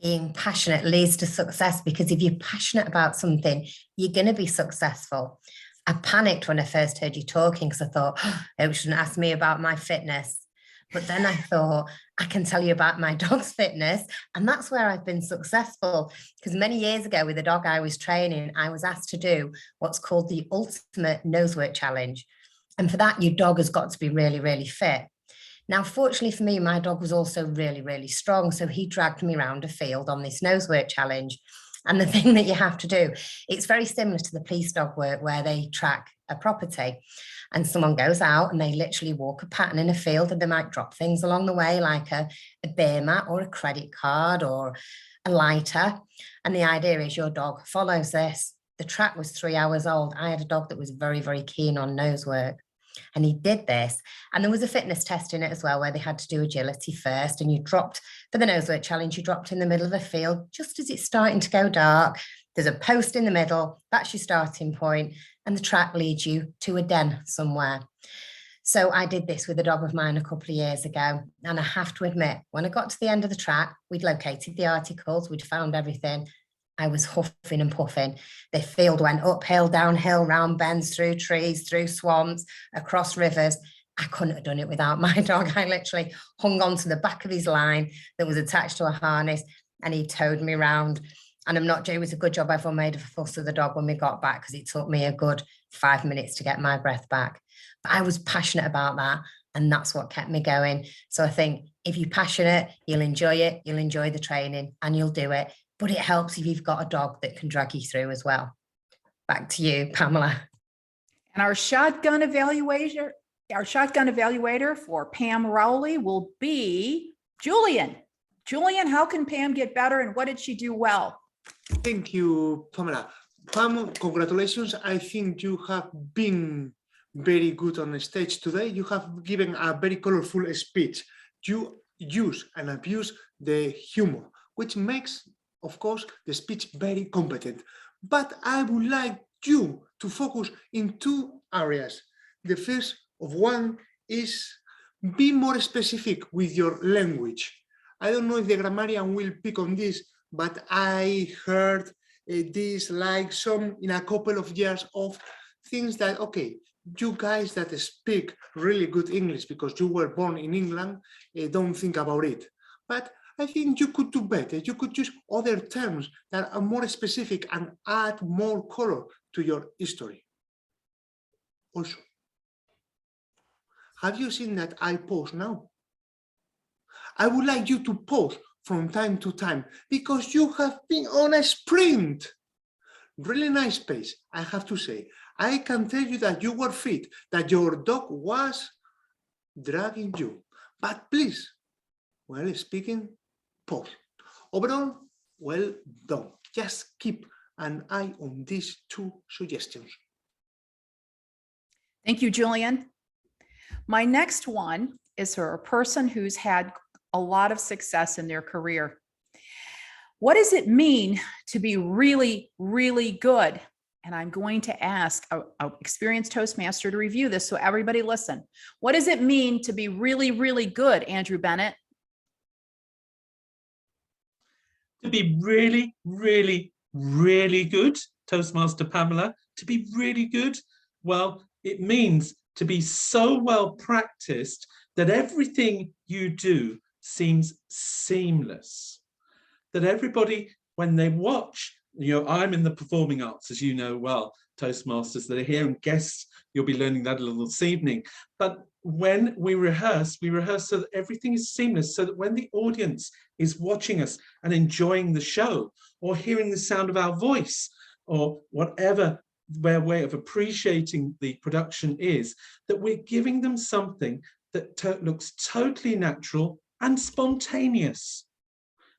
Being passionate leads to success, because if you're passionate about something, you're going to be successful. I panicked when I first heard you talking because I thought, oh, you shouldn't ask me about my fitness. But then I thought, I can tell you about my dog's fitness. And that's where I've been successful. Because many years ago with the dog I was training, I was asked to do what's called the ultimate nosework challenge. And for that, your dog has got to be really, really fit. Now, fortunately for me, my dog was also really, really strong. So he dragged me around a field on this nosework challenge. And the thing that you have to do, it's very similar to the police dog work where they track a property and someone goes out and they literally walk a pattern in a field, and they might drop things along the way like a beer mat or a credit card or a lighter. And the idea is your dog follows this. The track was 3 hours old. I had a dog that was very, very keen on nosework. And he did this. And there was a fitness test in it as well, where they had to do agility first. And you dropped, for the nosework challenge, you dropped in the middle of a field just as it's starting to go dark. There's a post in the middle. That's your starting point. And the track leads you to a den somewhere. So I did this with a dog of mine a couple of years ago. And I have to admit, when I got to the end of the track, we'd located the articles, we'd found everything. I was huffing and puffing. The field went uphill, downhill, round bends, through trees, through swamps, across rivers. I couldn't have done it without my dog. I literally hung on to the back of his line that was attached to a harness, and he towed me around. And I'm not joking, it was a good job everyone made a fuss of the dog when we got back, because it took me a good 5 minutes to get my breath back. But I was passionate about that, and that's what kept me going. So I think if you're passionate, you'll enjoy it, you'll enjoy the training, and you'll do it. But it helps if you've got a dog that can drag you through as well. Back to you, Pamela. And our shotgun evaluator for Pam Rowley will be Julian. Julian, how can Pam get better, and what did she do well? Thank you, Pamela. Pam, congratulations. I think you have been very good on the stage today. You have given a very colorful speech. You use and abuse the humor, which makes, of course, the speech very competent. But I would like you to focus in two areas. The first of one is be more specific with your language. I don't know if the grammarian will pick on this, but I heard this like some in a couple of years of things that, okay, you guys that speak really good English because you were born in England, don't think about it. But I think you could do better. You could use other terms that are more specific and add more color to your history. Also, have you seen that I pause now? I would like you to pause from time to time because you have been on a sprint. Really nice pace, I have to say. I can tell you that you were fit, that your dog was dragging you. But please, while speaking, pause. Overall, well done. Just keep an eye on these two suggestions. Thank you, Julian. My next one is for a person who's had a lot of success in their career. What does it mean to be really, really good And I'm going to ask an experienced Toastmaster to review this. So everybody listen. What does it mean to be really, really good, Andrew Bennett? To be really, really, really good, Toastmaster Pamela, to be really good, well, it means to be so well practiced that everything you do seems seamless. That everybody, when they watch, I'm in the performing arts, as you know well, Toastmasters that are here, and guests, you'll be learning that a little this evening. But when we rehearse so that everything is seamless, so that when the audience is watching us and enjoying the show, or hearing the sound of our voice, or whatever their way of appreciating the production is, that we're giving them something that looks totally natural and spontaneous.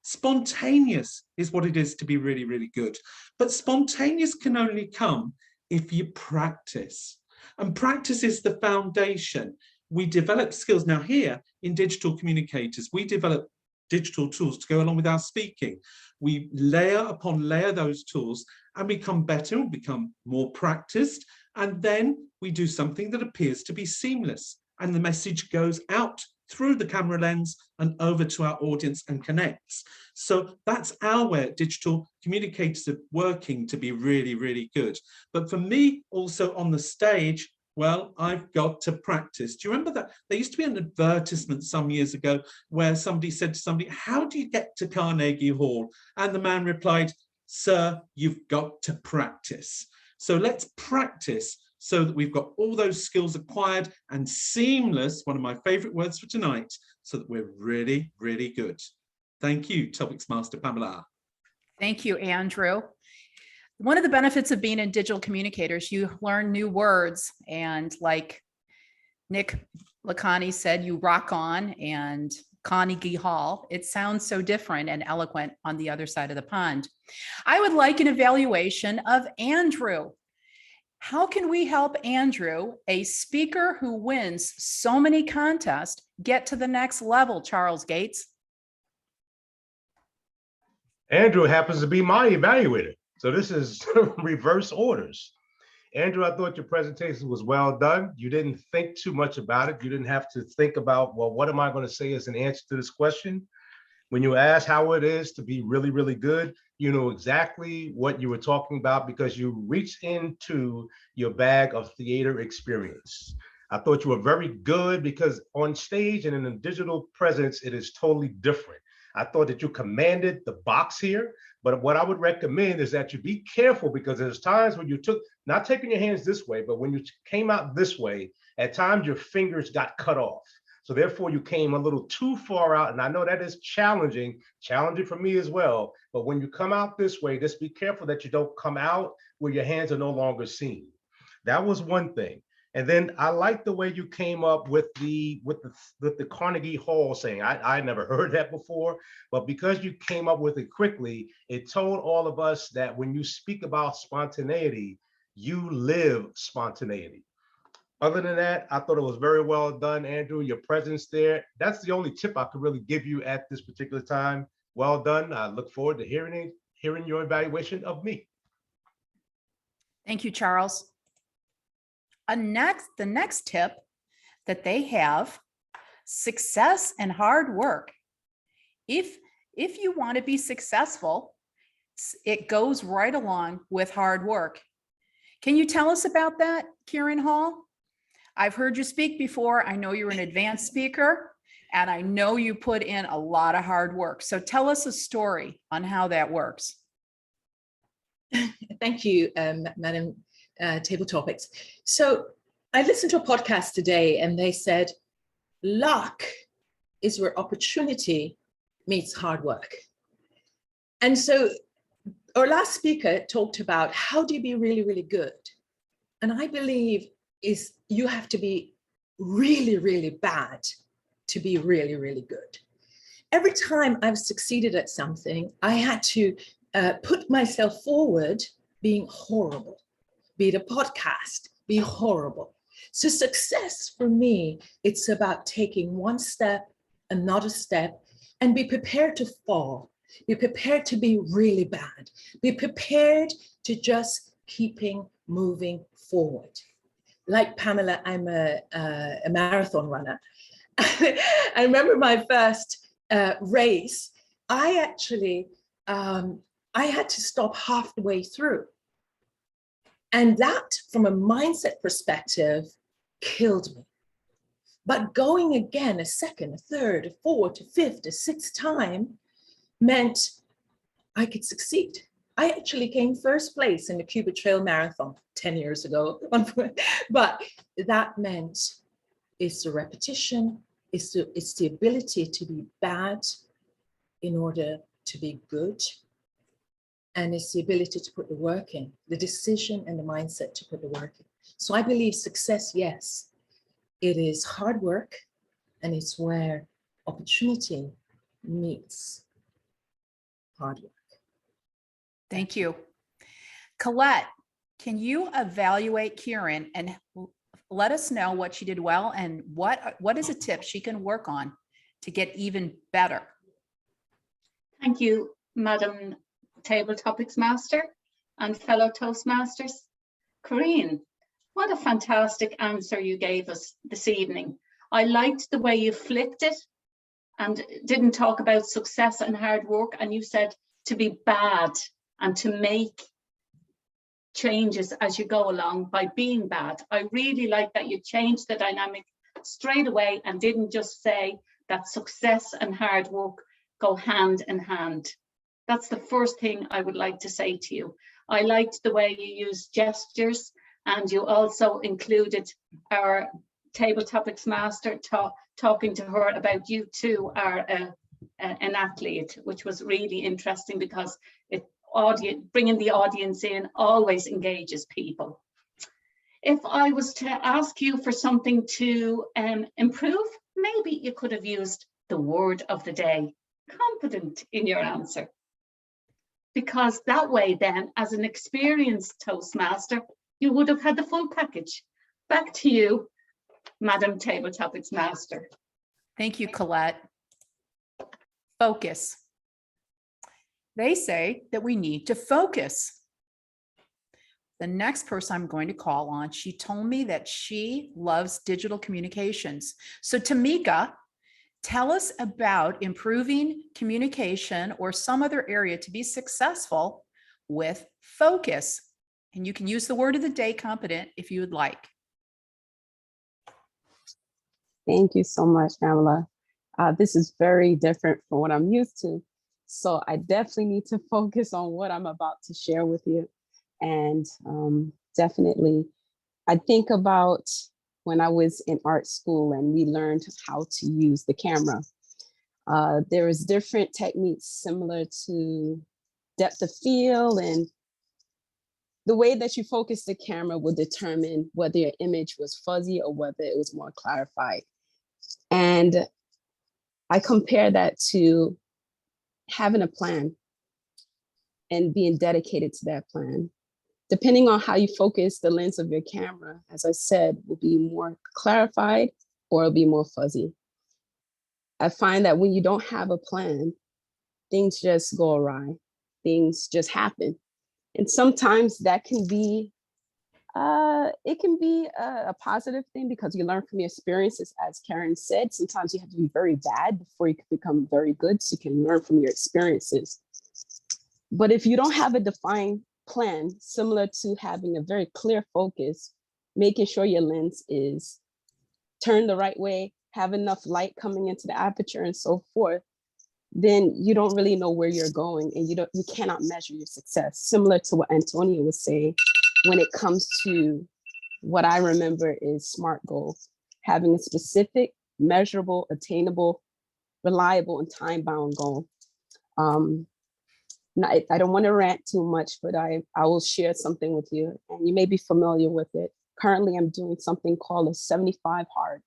Spontaneous is what it is to be really, really good. But spontaneous can only come if you practice. And practice is the foundation. We develop skills. Now here in Digital Communicators, we develop digital tools to go along with our speaking. We layer upon layer those tools and become better, and become more practiced. And then we do something that appears to be seamless. And the message goes out through the camera lens and over to our audience and connects. So that's our way at Digital Communicators of working to be really, really good. But for me, also on the stage, well, I've got to practice. Do you remember that? There used to be an advertisement some years ago where somebody said to somebody, how do you get to Carnegie Hall? And the man replied, sir, you've got to practice. So let's practice so that we've got all those skills acquired and seamless, one of my favorite words for tonight, so that we're really, really good. Thank you, Topics Master Pamela. Thank you, Andrew. One of the benefits of being in Digital Communicators, you learn new words, and like Nick Lacani said, you rock on and Carnegie Hall. It sounds so different and eloquent on the other side of the pond. I would like an evaluation of Andrew. How can we help Andrew, a speaker who wins so many contests, get to the next level, Charles Gates? Andrew happens to be my evaluator. So this is reverse orders. Andrew, I thought your presentation was well done. You didn't think too much about it. You didn't have to think about, well, what am I going to say as an answer to this question? When you ask how it is to be really, really good, you know exactly what you were talking about because you reached into your bag of theater experience. I thought you were very good because on stage and in a digital presence, it is totally different. I thought that you commanded the box here, but what I would recommend is that you be careful because there's times when you took, not taking your hands this way, but when you came out this way, at times your fingers got cut off. So therefore you came a little too far out. And I know that is challenging for me as well. But when you come out this way, just be careful that you don't come out where your hands are no longer seen. That was one thing. And then I like the way you came up with the Carnegie Hall saying. I never heard that before, but because you came up with it quickly, it told all of us that when you speak about spontaneity, you live spontaneity. Other than that, I thought it was very well done, Andrew, your presence there. That's the only tip I could really give you at this particular time. Well done. I look forward to hearing your evaluation of me. Thank you, Charles. The next tip that they have, success and hard work. If you want to be successful, it goes right along with hard work. Can you tell us about that, Kieran Hall? I've heard you speak before. I know you're an advanced speaker, and I know you put in a lot of hard work. So tell us a story on how that works. Thank you, Madam Table Topics. So I listened to a podcast today and they said, luck is where opportunity meets hard work. And so our last speaker talked about how do you be really, really good? And I believe is you have to be really, really bad to be really, really good. Every time I've succeeded at something, I had to put myself forward being horrible. Be it a podcast, be horrible. So success for me, it's about taking one step, another step, and be prepared to fall. Be prepared to be really bad. Be prepared to just keeping moving forward. Like Pamela, I'm a marathon runner. I remember my first race, I actually, I had to stop halfway through. And that, from a mindset perspective, killed me. But going again a second, a third, a fourth, a fifth, a sixth time meant I could succeed. I actually came first place in the Cuba Trail Marathon 10 years ago. But that meant it's the repetition, it's the ability to be bad in order to be good. And it's the ability to put the work in, the decision and the mindset to put the work in. So I believe success, yes, it is hard work, and it's where opportunity meets hard work. Thank you. Colette, can you evaluate Kieran and let us know what she did well and what is a tip she can work on to get even better? Thank you, Madam Table Topics Master and fellow Toastmasters. Corinne, what a fantastic answer you gave us this evening. I liked the way you flipped it and didn't talk about success and hard work, and you said to be bad and to make changes as you go along by being bad. I really like that you changed the dynamic straight away and didn't just say that success and hard work go hand in hand. That's the first thing I would like to say to you. I liked the way you used gestures, and you also included our Table Topics Master talking to her about you too are an athlete, which was really interesting because bringing the audience in always engages people. If I was to ask you for something to improve, maybe you could have used the word of the day, confident in your answer. Because that way then, as an experienced Toastmaster, you would have had the full package. Back to you, Madam Table Topics Master. Thank you, Colette. Focus. They say that we need to focus. The next person I'm going to call on, she told me that she loves digital communications. So Tamika, tell us about improving communication or some other area to be successful with focus. And you can use the word of the day, competent, if you would like. Thank you so much, Pamela. This is very different from what I'm used to. So I definitely need to focus on what I'm about to share with you. And definitely, I think about when I was in art school and we learned how to use the camera. There was different techniques similar to depth of field, and the way that you focus the camera will determine whether your image was fuzzy or whether it was more clarified. And I compare that to having a plan and being dedicated to that plan. Depending on how you focus the lens of your camera, as I said, will be more clarified or it'll be more fuzzy. I find that when you don't have a plan, things just go awry. Things just happen. And sometimes that can be, it can be a positive thing because you learn from your experiences. As Karen said, sometimes you have to be very bad before you can become very good, so you can learn from your experiences. But if you don't have a defined plan, similar to having a very clear focus, making sure your lens is turned the right way, have enough light coming into the aperture and so forth, then you don't really know where you're going, and you cannot measure your success. Similar to what Antonia was saying, when it comes to what I remember is SMART goals, having a specific, measurable, attainable, reliable, and time-bound goal. I don't want to rant too much, but I will share something with you, and you may be familiar with it. Currently, I'm doing something called a 75 hard.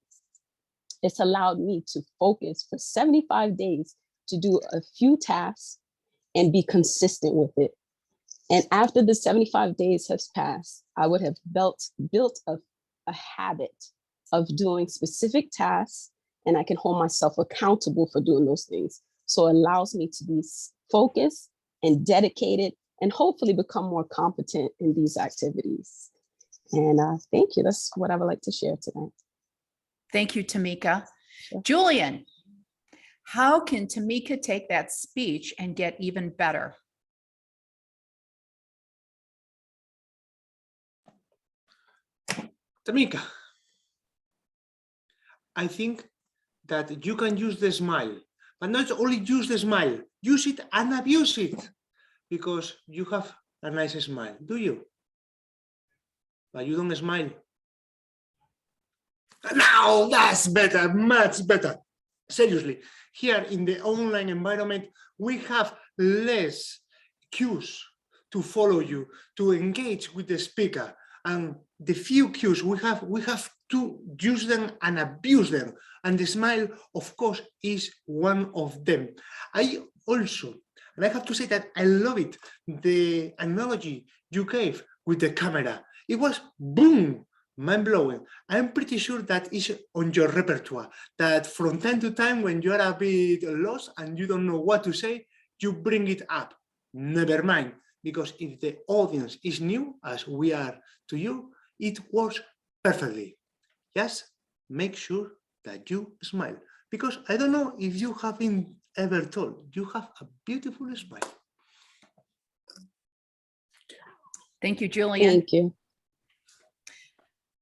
It's allowed me to focus for 75 days to do a few tasks and be consistent with it. And after the 75 days has passed, I would have built a habit of doing specific tasks, and I can hold myself accountable for doing those things. So it allows me to be focused and dedicated and hopefully become more competent in these activities. And thank you. That's what I would like to share tonight. Thank you, Tamika. Sure. Julian, how can Tamika take that speech and get even better? Tamika, I think that you can use the smile, but not only use the smile, use it and abuse it, because you have a nice smile, do you? But you don't smile. Now that's better, much better. Seriously, here in the online environment, we have less cues to follow you, to engage with the speaker. And the few cues we have to use them and abuse them. And the smile, of course, is one of them. I also, and I have to say that I love it, the analogy you gave with the camera. It was boom, mind-blowing. I'm pretty sure that is on your repertoire, that from time to time when you are a bit lost and you don't know what to say, you bring it up. Never mind, because if the audience is new, as we are to you, it works perfectly. Just make sure that you smile, because I don't know if you have been ever told, you have a beautiful smile. Thank you, Julian. Thank you.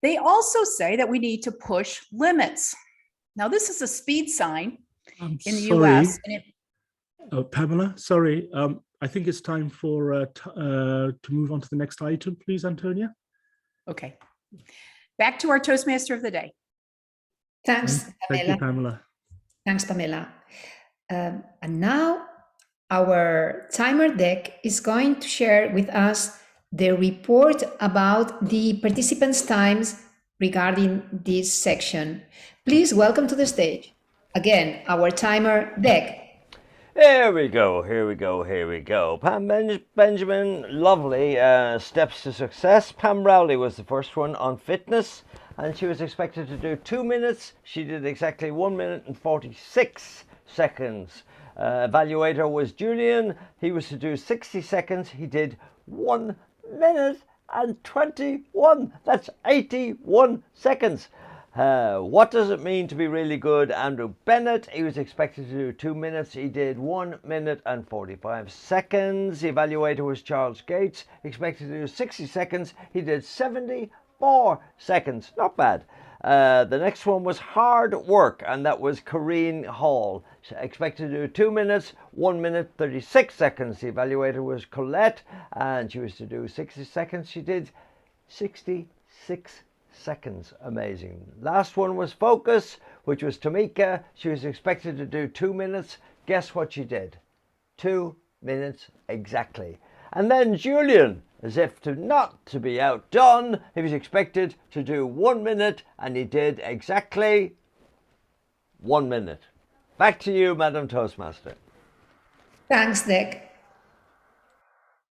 They also say that we need to push limits. Now, this is a speed sign in the US. And Pamela, sorry. I think it's time for to move on to the next item, please, Antonia. Okay. Back to our Toastmaster of the day. Thanks, Pamela. Thank you, Pamela. Thanks, Pamela. And now our timer deck is going to share with us the report about the participants' times regarding this section. Please welcome to the stage, again, our timer deck. Here we go, here we go, here we go. Pam Benjamin, lovely steps to success. Pam Rowley was the first one on fitness, and she was expected to do 2 minutes. She did exactly 1 minute and 46 seconds. Evaluator was Julian. He was to do 60 seconds. He did 1 minute and 21. That's 81 seconds. What does it mean to be really good? Andrew Bennett, he was expected to do 2 minutes. He did 1 minute and 45 seconds. The evaluator was Charles Gates, expected to do 60 seconds. He did 74 seconds. Not bad. The next one was hard work, and that was Corrine Hall. She expected to do 2 minutes, 1 minute, 36 seconds. The evaluator was Colette, and she was to do 60 seconds. She did 66 seconds. Amazing. Last one was focus, which was Tamika. She was expected to do 2 minutes. Guess what she did? 2 minutes exactly. And then Julian, as if not to be outdone, he was expected to do 1 minute, and he did exactly 1 minute. Back to you, Madam Toastmaster. Thanks, Dick.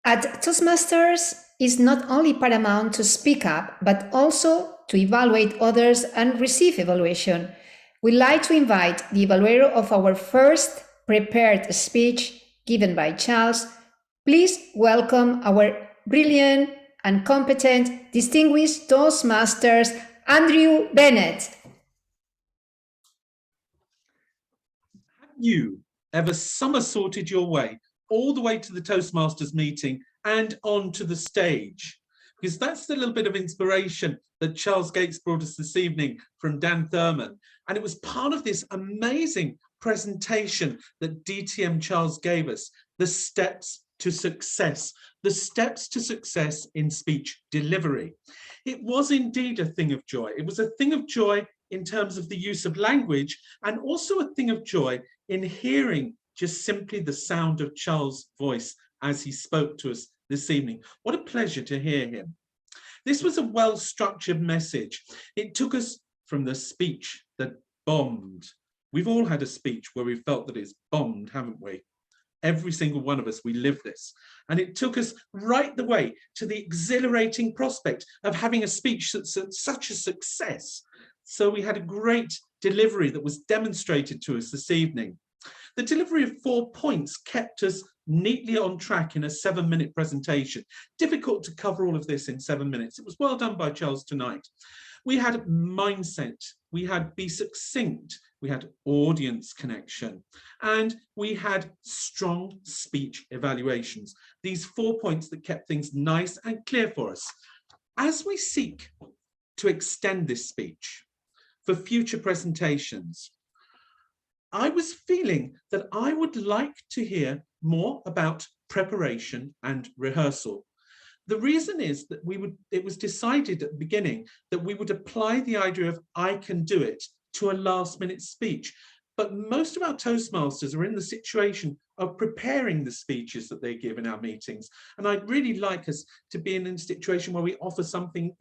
At Toastmasters, it's not only paramount to speak up, but also to evaluate others and receive evaluation. We'd like to invite the evaluator of our first prepared speech given by Charles. Please welcome our brilliant and competent distinguished Toastmasters, Andrew Bennett. Have you ever somersaulted your way all the way to the Toastmasters meeting and onto the stage? Because that's the little bit of inspiration that Charles Gates brought us this evening from Dan Thurman. And it was part of this amazing presentation that DTM Charles gave us, the steps to success in speech delivery. It was indeed a thing of joy. It was a thing of joy in terms of the use of language, and also a thing of joy in hearing just simply the sound of Charles' voice as he spoke to us this evening. What a pleasure to hear him. This was a well-structured message. It took us from the speech that bombed. We've all had a speech where we felt that it's bombed, haven't we? Every single one of us, we live this. And it took us right the way to the exhilarating prospect of having a speech that's such a success. So we had a great delivery that was demonstrated to us this evening. The delivery of 4 points kept us neatly on track in a 7-minute presentation. Difficult to cover all of this in 7 minutes. It was well done by Charles tonight. We had mindset, we had be succinct, we had audience connection, and we had strong speech evaluations. These 4 points that kept things nice and clear for us. As we seek to extend this speech for future presentations, I was feeling that I would like to hear more about preparation and rehearsal. The reason is that it was decided at the beginning that we would apply the idea of I can do it to a last-minute speech. But most of our Toastmasters are in the situation of preparing the speeches that they give in our meetings. And I'd really like us to be in a situation where we offer something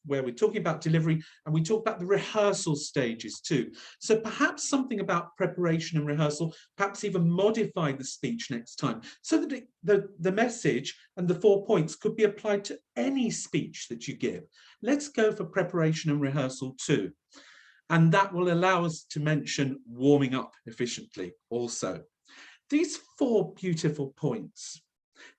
where we're talking about delivery and we talk about the rehearsal stages too. So perhaps something about preparation and rehearsal, perhaps even modify the speech next time so that the message and the 4 points could be applied to any speech that you give. Let's go for preparation and rehearsal too. And that will allow us to mention warming up efficiently also. These 4 beautiful points,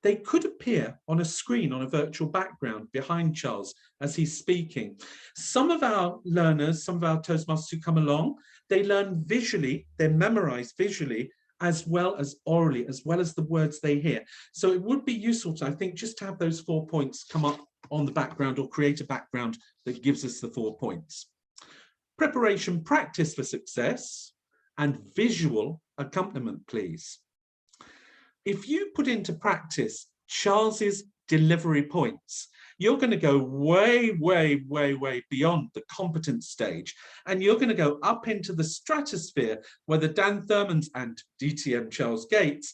they could appear on a screen on a virtual background behind Charles as he's speaking. Some of our learners, some of our Toastmasters who come along, they learn visually, they memorize visually as well as orally, as well as the words they hear. So it would be useful to, I think, just to have those 4 points come up on the background or create a background that gives us the 4 points. Preparation practice for success and visual accompaniment, please. If you put into practice Charles's delivery points, you're going to go way, way, way, way beyond the competence stage. And you're going to go up into the stratosphere where the Dan Thurmans and DTM Charles Gates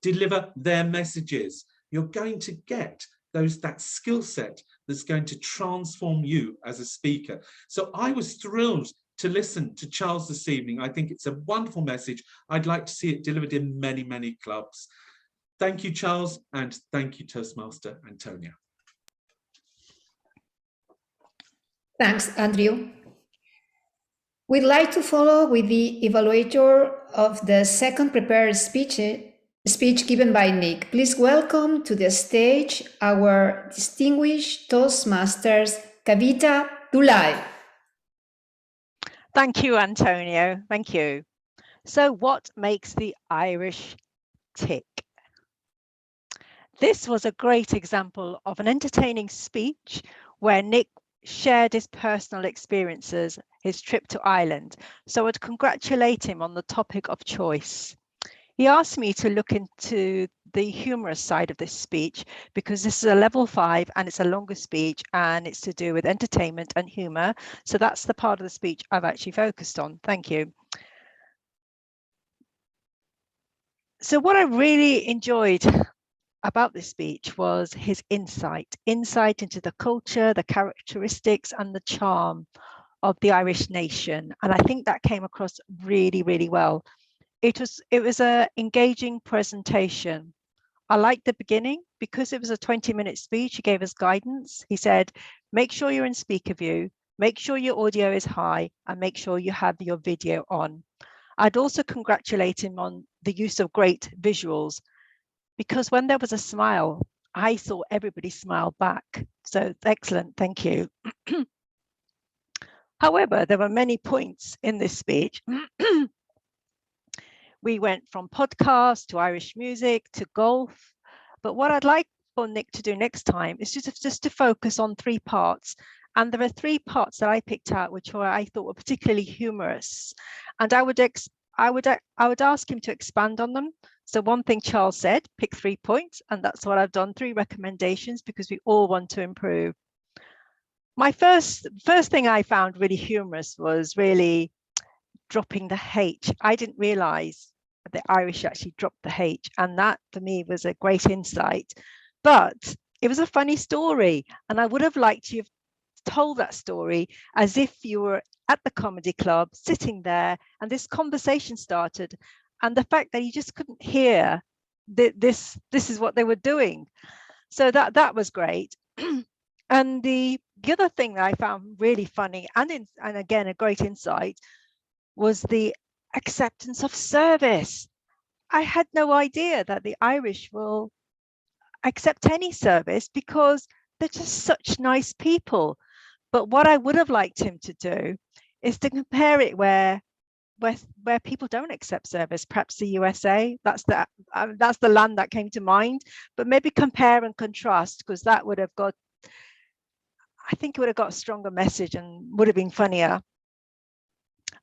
deliver their messages. You're going to get that skill set that's going to transform you as a speaker. So I was thrilled to listen to Charles this evening. I think it's a wonderful message. I'd like to see it delivered in many, many clubs. Thank you, Charles, and thank you, Toastmaster Antonia. Thanks, Andrew. We'd like to follow with the evaluator of the second prepared speech given by Nick. Please welcome to the stage our distinguished Toastmasters, Kavita Dulai. Thank you, Antonio. Thank you. So what makes the Irish tick? This was a great example of an entertaining speech where Nick shared his personal experiences, his trip to Ireland. So I'd congratulate him on the topic of choice. He asked me to look into the humorous side of this speech because this is a level 5 and it's a longer speech and it's to do with entertainment and humor. So that's the part of the speech I've actually focused on. Thank you. So what I really enjoyed about this speech was his insight into the culture, the characteristics and the charm of the Irish nation. And I think that came across really, really well. It was an engaging presentation. I liked the beginning because it was a 20-minute speech. He gave us guidance. He said, make sure you're in speaker view, make sure your audio is high, and make sure you have your video on. I'd also congratulate him on the use of great visuals because when there was a smile, I saw everybody smile back. So excellent, thank you. However, there were many points in this speech. We went from podcasts to Irish music to golf. But what I'd like for Nick to do next time is just to focus on 3 parts. And there are 3 parts that I picked out, which I thought were particularly humorous. And I would ask him to expand on them. So one thing Charles said, pick 3 points. And that's what I've done, 3 recommendations, because we all want to improve. My first thing I found really humorous was really dropping the H. I didn't realize the Irish actually dropped the H, and that for me was a great insight. But it was a funny story, and I would have liked you to have told that story as if you were at the comedy club sitting there and this conversation started, and the fact that you just couldn't hear this is what they were doing. So that was great. And the other thing that I found really funny and again a great insight was the acceptance of service. I had no idea that the Irish will accept any service because they're just such nice people. But what I would have liked him to do is to compare it where people don't accept service, perhaps the USA. That's the land that came to mind. But maybe compare and contrast, because that would have got, I think it would have got a stronger message and would have been funnier.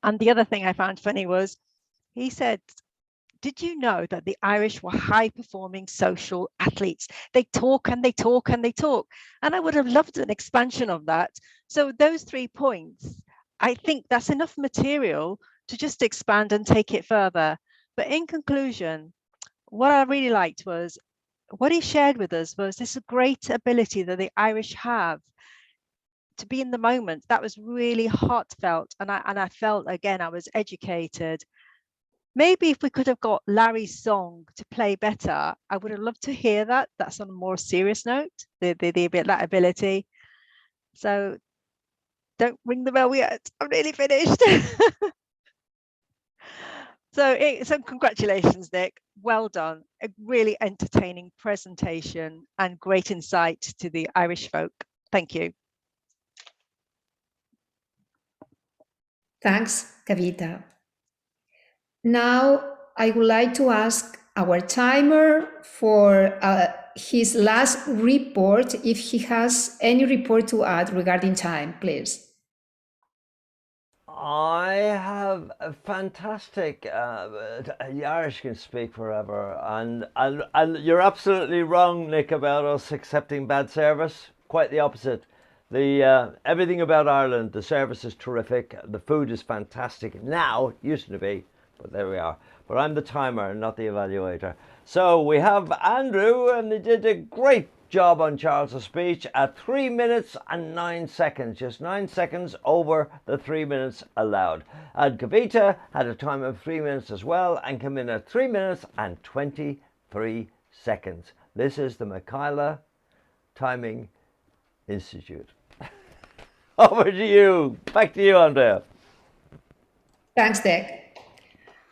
And the other thing I found funny was he said, did you know that the Irish were high-performing social athletes? They talk and they talk and they talk. And I would have loved an expansion of that. So those 3 points, I think that's enough material to just expand and take it further. But in conclusion, what I really liked was what he shared with us was this great ability that the Irish have to be in the moment. That was really heartfelt. And I felt, again, I was educated. Maybe if we could have got Larry's song to play better, I would have loved to hear that. That's on a more serious note, that ability. So don't ring the bell yet. I'm nearly finished. So congratulations, Nick. Well done. A really entertaining presentation and great insight to the Irish folk. Thank you. Thanks, Kavita. Now, I would like to ask our timer for his last report, if he has any report to add regarding time, please. I have a fantastic, the Irish can speak forever, and you're absolutely wrong, Nick, about us accepting bad service. Quite the opposite. Everything about Ireland, the service is terrific, the food is fantastic. Now, used to be, but there we are. But I'm the timer, not the evaluator. So we have Andrew, and he did a great job on Charles's speech at 3 minutes and 9 seconds, just 9 seconds over the 3 minutes allowed. And Kavita had a time of 3 minutes as well and came in at 3 minutes and 23 seconds. This is the Michaela Timing Institute. Over to you. Back to you, Andrea. Thanks, Dick.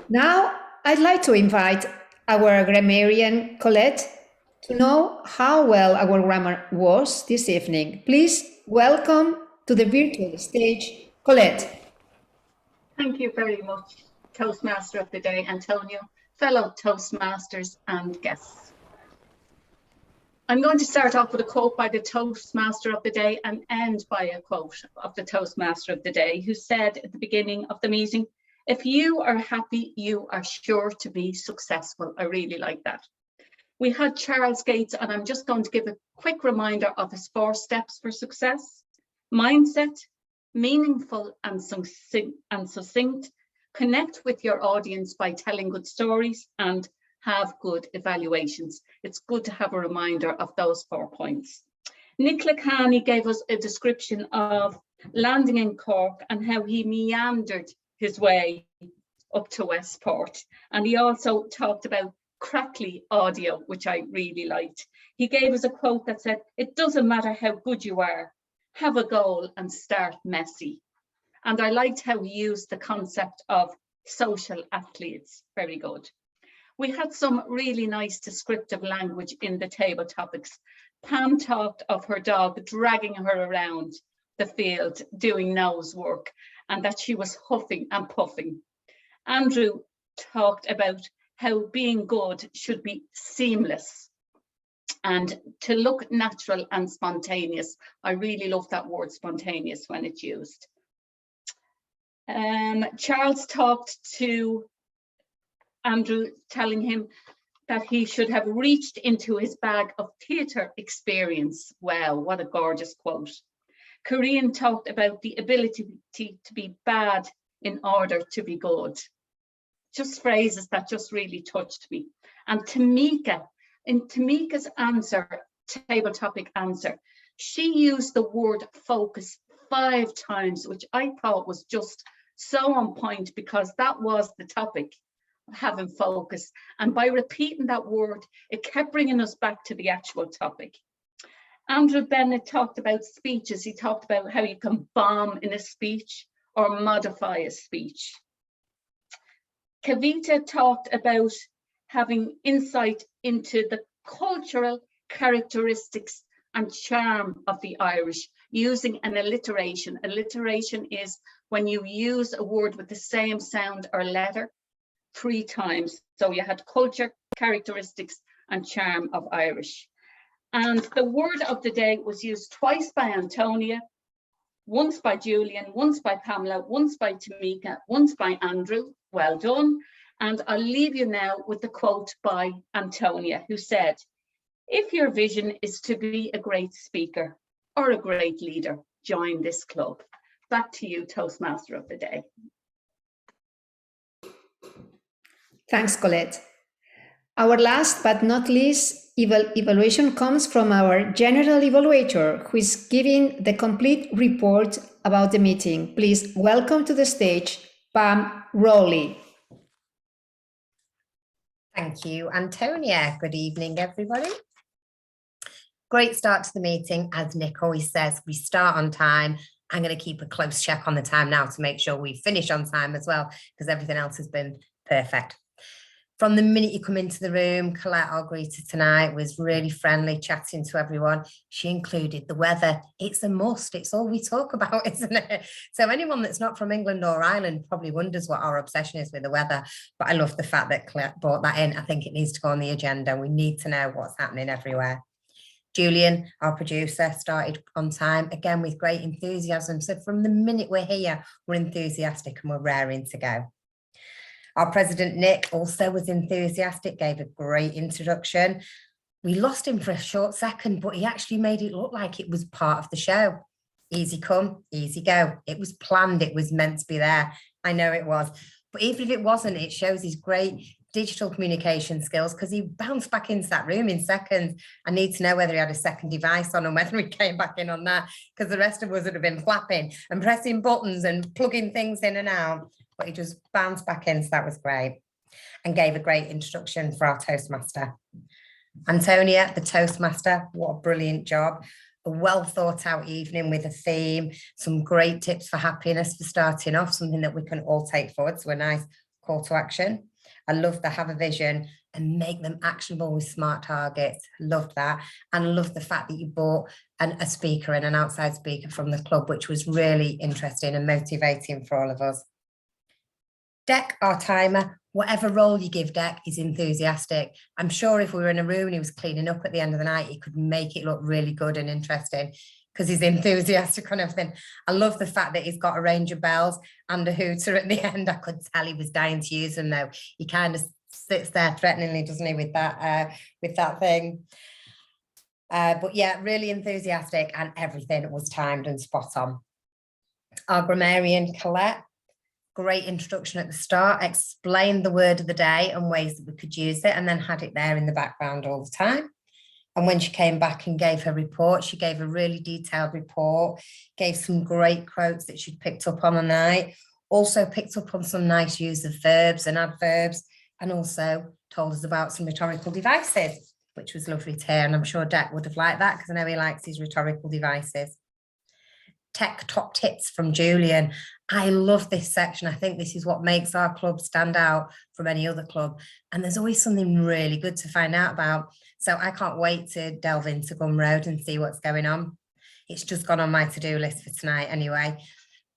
Now, I'd like to invite our grammarian, Colette, to know how well our grammar was this evening. Please welcome to the virtual stage, Colette. Thank you very much, Toastmaster of the Day, Antonia, fellow Toastmasters and guests. I'm going to start off with a quote by the Toastmaster of the Day and end by a quote of the Toastmaster of the Day, who said at the beginning of the meeting, if you are happy, you are sure to be successful. I really like that. We had Charles Gates, and I'm just going to give a quick reminder of his 4 steps for success: mindset, meaningful and succinct, connect with your audience by telling good stories, and have good evaluations. It's good to have a reminder of those 4 points. Nick Lecani gave us a description of landing in Cork and how he meandered his way up to Westport. And he also talked about crackly audio, which I really liked. He gave us a quote that said, it doesn't matter how good you are, have a goal and start messy. And I liked how he used the concept of social athletes. Very good. We had some really nice descriptive language in the table topics. Pam talked of her dog dragging her around the field doing nose work and that she was huffing and puffing. Andrew talked about how being good should be seamless and to look natural and spontaneous. I really love that word spontaneous when it's used. Charles talked to Andrew, telling him that he should have reached into his bag of theatre experience. Wow, what a gorgeous quote. Corinne talked about the ability to be bad in order to be good. Just phrases that just really touched me. And Tamika, in Tamika's answer, table topic answer, she used the word focus 5 times, which I thought was just so on point because that was the topic, having focus. And by repeating that word, it kept bringing us back to the actual topic. Andrew Bennett talked about speeches. He talked about how you can bomb in a speech or modify a speech. Kavita talked about having insight into the cultural characteristics and charm of the Irish, using an alliteration. Alliteration is when you use a word with the same sound or letter 3 times. So you had culture, characteristics, and charm of Irish. And the word of the day was used twice by Antonia, once by Julian, once by Pamela, once by Tamika, once by Andrew. Well done. And I'll leave you now with the quote by Antonia, who said, "If your vision is to be a great speaker or a great leader, join this club." Back to you, Toastmaster of the day. Thanks, Colette. Our last but not least evaluation comes from our general evaluator, who is giving the complete report about the meeting. Please welcome to the stage, Pam Rowley. Thank you, Antonia. Good evening, everybody. Great start to the meeting. As Nick always says, we start on time. I'm going to keep a close check on the time now to make sure we finish on time as well, because everything else has been perfect. From the minute you come into the room, Colette, our greeter tonight, was really friendly, chatting to everyone. She included the weather. It's a must. It's all we talk about, isn't it? So anyone that's not from England or Ireland probably wonders what our obsession is with the weather. But I love the fact that Colette brought that in. I think it needs to go on the agenda. We need to know what's happening everywhere. Julian, our producer, started on time, again with great enthusiasm. So from the minute we're here, we're enthusiastic and we're raring to go. Our president, Nick, also was enthusiastic, gave a great introduction. We lost him for a short second, but he actually made it look like it was part of the show. Easy come, easy go. It was planned, it was meant to be there. I know it was. But even if it wasn't, it shows his great digital communication skills, because he bounced back into that room in seconds. I need to know whether he had a second device on and whether he came back in on that, because the rest of us would have been flapping and pressing buttons and plugging things in and out. But he just bounced back in, so that was great, and gave a great introduction for our Toastmaster. Antonia, the Toastmaster, what a brilliant job. A well thought out evening with a theme, some great tips for happiness for starting off, something that we can all take forward. So a nice call to action. I love the have a vision and make them actionable with smart targets. Loved that. And I love the fact that you brought a speaker and an outside speaker from the club, which was really interesting and motivating for all of us. Dec, our timer, whatever role you give Dec, is enthusiastic. I'm sure if we were in a room and he was cleaning up at the end of the night, he could make it look really good and interesting, because he's enthusiastic on everything. I love the fact that he's got a range of bells and a hooter at the end. I could tell he was dying to use them, though. He kind of sits there threateningly, doesn't he, with that thing. But yeah, really enthusiastic, and everything was timed and spot on. Our grammarian, Colette, great introduction at the start, explained the word of the day and ways that we could use it, and then had it there in the background all the time. And when she came back and gave her report, she gave a really detailed report, gave some great quotes that she'd picked up on the night, also picked up on some nice use of verbs and adverbs, and also told us about some rhetorical devices, which was lovely to hear. And I'm sure Dec would have liked that, because I know he likes his rhetorical devices. Tech top tips from Julian. I love this section. I think this is what makes our club stand out from any other club. And there's always something really good to find out about. So I can't wait to delve into Gumroad and see what's going on. It's just gone on my to-do list for tonight anyway.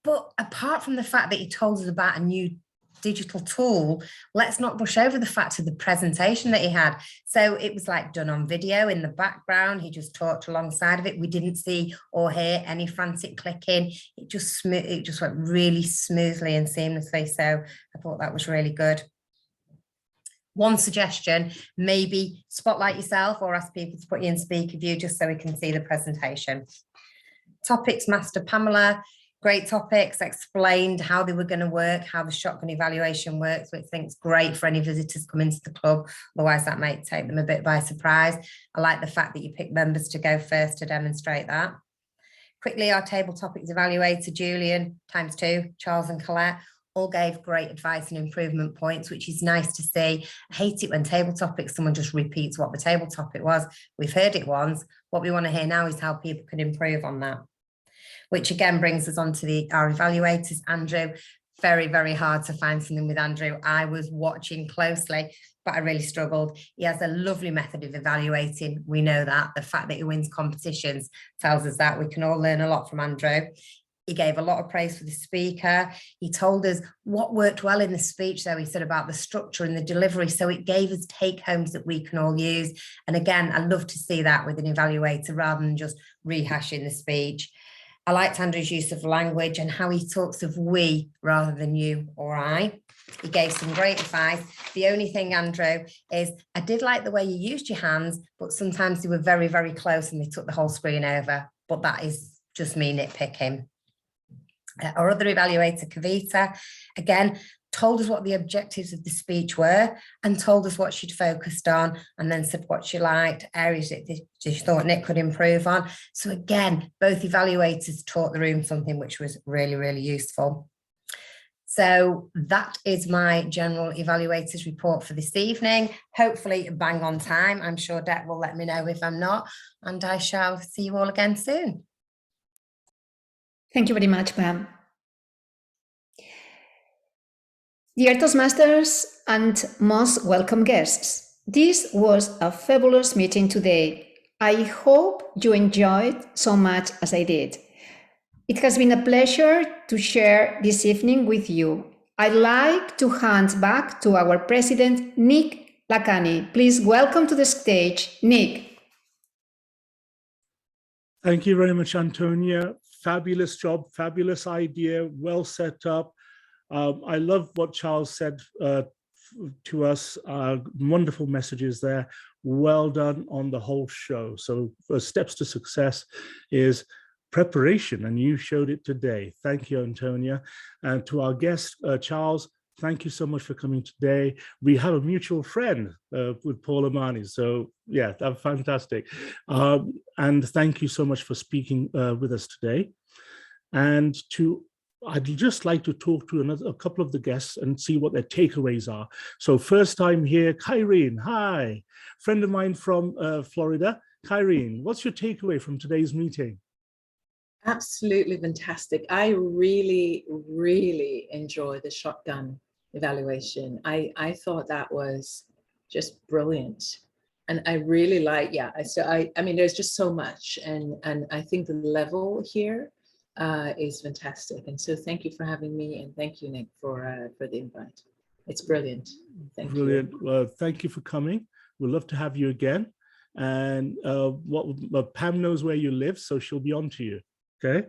But apart from the fact that he told us about a new digital tool, let's not brush over the fact of the presentation that he had. So it was like done on video in the background. He just talked alongside of it. We didn't see or hear any frantic clicking. It just went really smoothly and seamlessly. So I thought that was really good. One suggestion, maybe spotlight yourself or ask people to put you in speaker view just so we can see the presentation. Topics Master Pamela. Great topics, explained how they were going to work, how the shotgun evaluation works, which I think is great for any visitors coming to the club. Otherwise, that might take them a bit by surprise. I like the fact that you pick members to go first to demonstrate that. Quickly, our table topics evaluator, Julian, ×2, Charles and Colette, all gave great advice and improvement points, which is nice to see. I hate it when table topics, someone just repeats what the table topic was. We've heard it once. What we want to hear now is how people can improve on that. Which again brings us on to our evaluators. Andrew, very, very hard to find something with Andrew. I was watching closely. but I really struggled. He has a lovely method of evaluating. We know that. The fact that he wins competitions tells us that. We can all learn a lot from Andrew. He gave a lot of praise for the speaker. He told us what worked well in the speech, though. He said about the structure and the delivery. So it gave us take homes that we can all use. And again, I love to see that with an evaluator rather than just rehashing the speech. I liked Andrew's use of language and how he talks of we rather than you or I. He gave some great advice. The only thing, Andrew, is I did like the way you used your hands, but sometimes they were very, very close and they took the whole screen over. But that is just me nitpicking. Our other evaluator, Kavita, again, told us what the objectives of the speech were and told us what she'd focused on, and then said what she liked, areas that she thought Nick could improve on. So again, both evaluators taught the room something which was really, really useful. So that is my general evaluators report for this evening. Hopefully bang on time. I'm sure Det will let me know if I'm not, and I shall see you all again soon. Thank you very much, Pam. Dear Toastmasters and most welcome guests, this was a fabulous meeting today. I hope you enjoyed so much as I did. It has been a pleasure to share this evening with you. I'd like to hand back to our president, Nick Lacani. Please welcome to the stage, Nick. Thank you very much, Antonia. Fabulous job, fabulous idea, well set up. I love what Charles said to us. Wonderful messages there. Well done on the whole show. So steps to success is preparation, and you showed it today. Thank you, Antonia. And to our guest, Charles, thank you so much for coming today. We have a mutual friend with Paul Amani. So yeah, that's fantastic. And thank you so much for speaking with us today. And I'd just like to talk to a couple of the guests and see what their takeaways are. So first time here, Kyrene, hi. Friend of mine from Florida. Kyrene, what's your takeaway from today's meeting? Absolutely fantastic. I really, really enjoy the shotgun evaluation. I thought that was just brilliant. And I really like, I mean, there's just so much. And I think the level here is fantastic. And so thank you for having me. And thank you, Nick, for the invite. It's brilliant. Thank you. Brilliant. Well, thank you for coming. We'd love to have you again. And Pam knows where you live, so she'll be on to you. Okay.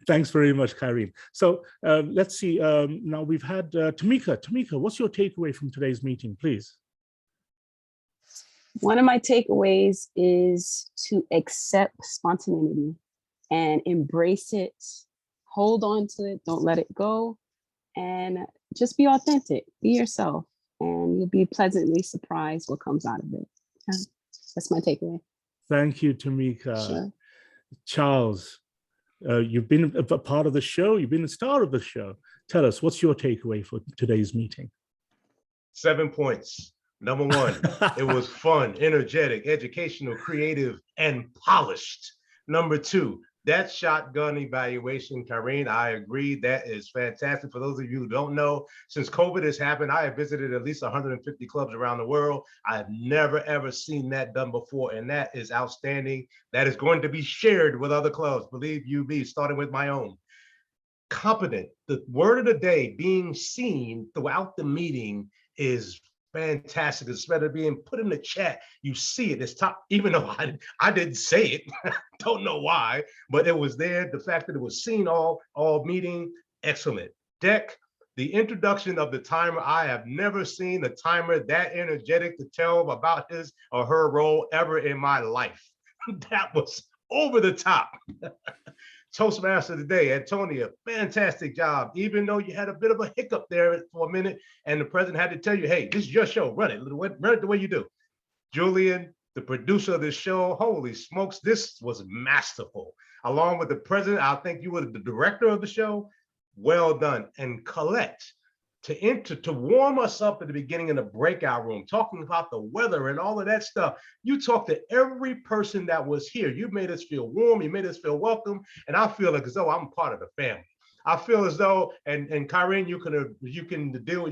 Thanks very much, Kyrene. So let's see. Now we've had Tamika. Tamika, what's your takeaway from today's meeting, please? One of my takeaways is to accept spontaneity and embrace it, hold on to it, don't let it go, and just be authentic, be yourself, and you'll be pleasantly surprised what comes out of it. Yeah, that's my takeaway. Thank you, Tamika. Sure. Charles, you've been a part of the show, you've been the star of the show. Tell us, what's your takeaway for today's meeting? 7 points. Number one, it was fun, energetic, educational, creative, and polished. Number two, that shotgun evaluation, Kyrene, I agree, that is fantastic. For those of you who don't know, since COVID has happened, I have visited at least 150 clubs around the world. I have never, ever seen that done before, and that is outstanding. That is going to be shared with other clubs, believe you me, starting with my own. Competent, the word of the day, being seen throughout the meeting is fantastic. Instead of being put in the chat, you see it. It's top, even though I didn't say it. Don't know why, but it was there. The fact that it was seen all meeting, excellent. Deck, the introduction of the timer. I have never seen a timer that energetic to tell about his or her role ever in my life. That was over the top. Toastmaster today, Antonia, fantastic job. Even though you had a bit of a hiccup there for a minute and the president had to tell you, hey, this is your show, run it the way you do. Julian, the producer of this show, holy smokes, this was masterful. Along with the president, I think you were the director of the show. Well done. And Colette, to warm us up at the beginning in the breakout room, talking about the weather and all of that stuff. You talked to every person that was here. You made us feel warm. You made us feel welcome. And I feel like as though I'm part of the family. I feel as though, and Kyrene, you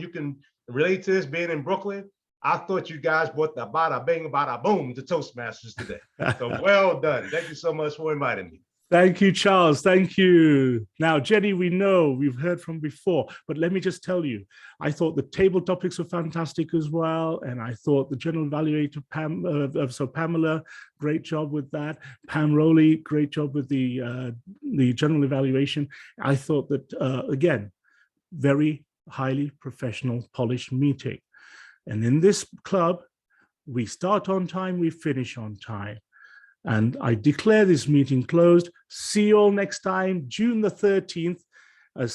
can Related to this being in Brooklyn, I thought you guys brought the bada bing, bada boom to Toastmasters today. So well done. Thank you so much for inviting me. Thank you, Charles. Thank you. Now, Jenny, we know we've heard from before, but let me just tell you, I thought the table topics were fantastic as well. And I thought the general evaluator, Pamela, great job with that. Pam Rowley, great job with the general evaluation. I thought that, again, very highly professional, polished meeting. And in this club, we start on time, we finish on time. And I declare this meeting closed. See you all next time, June the 13th,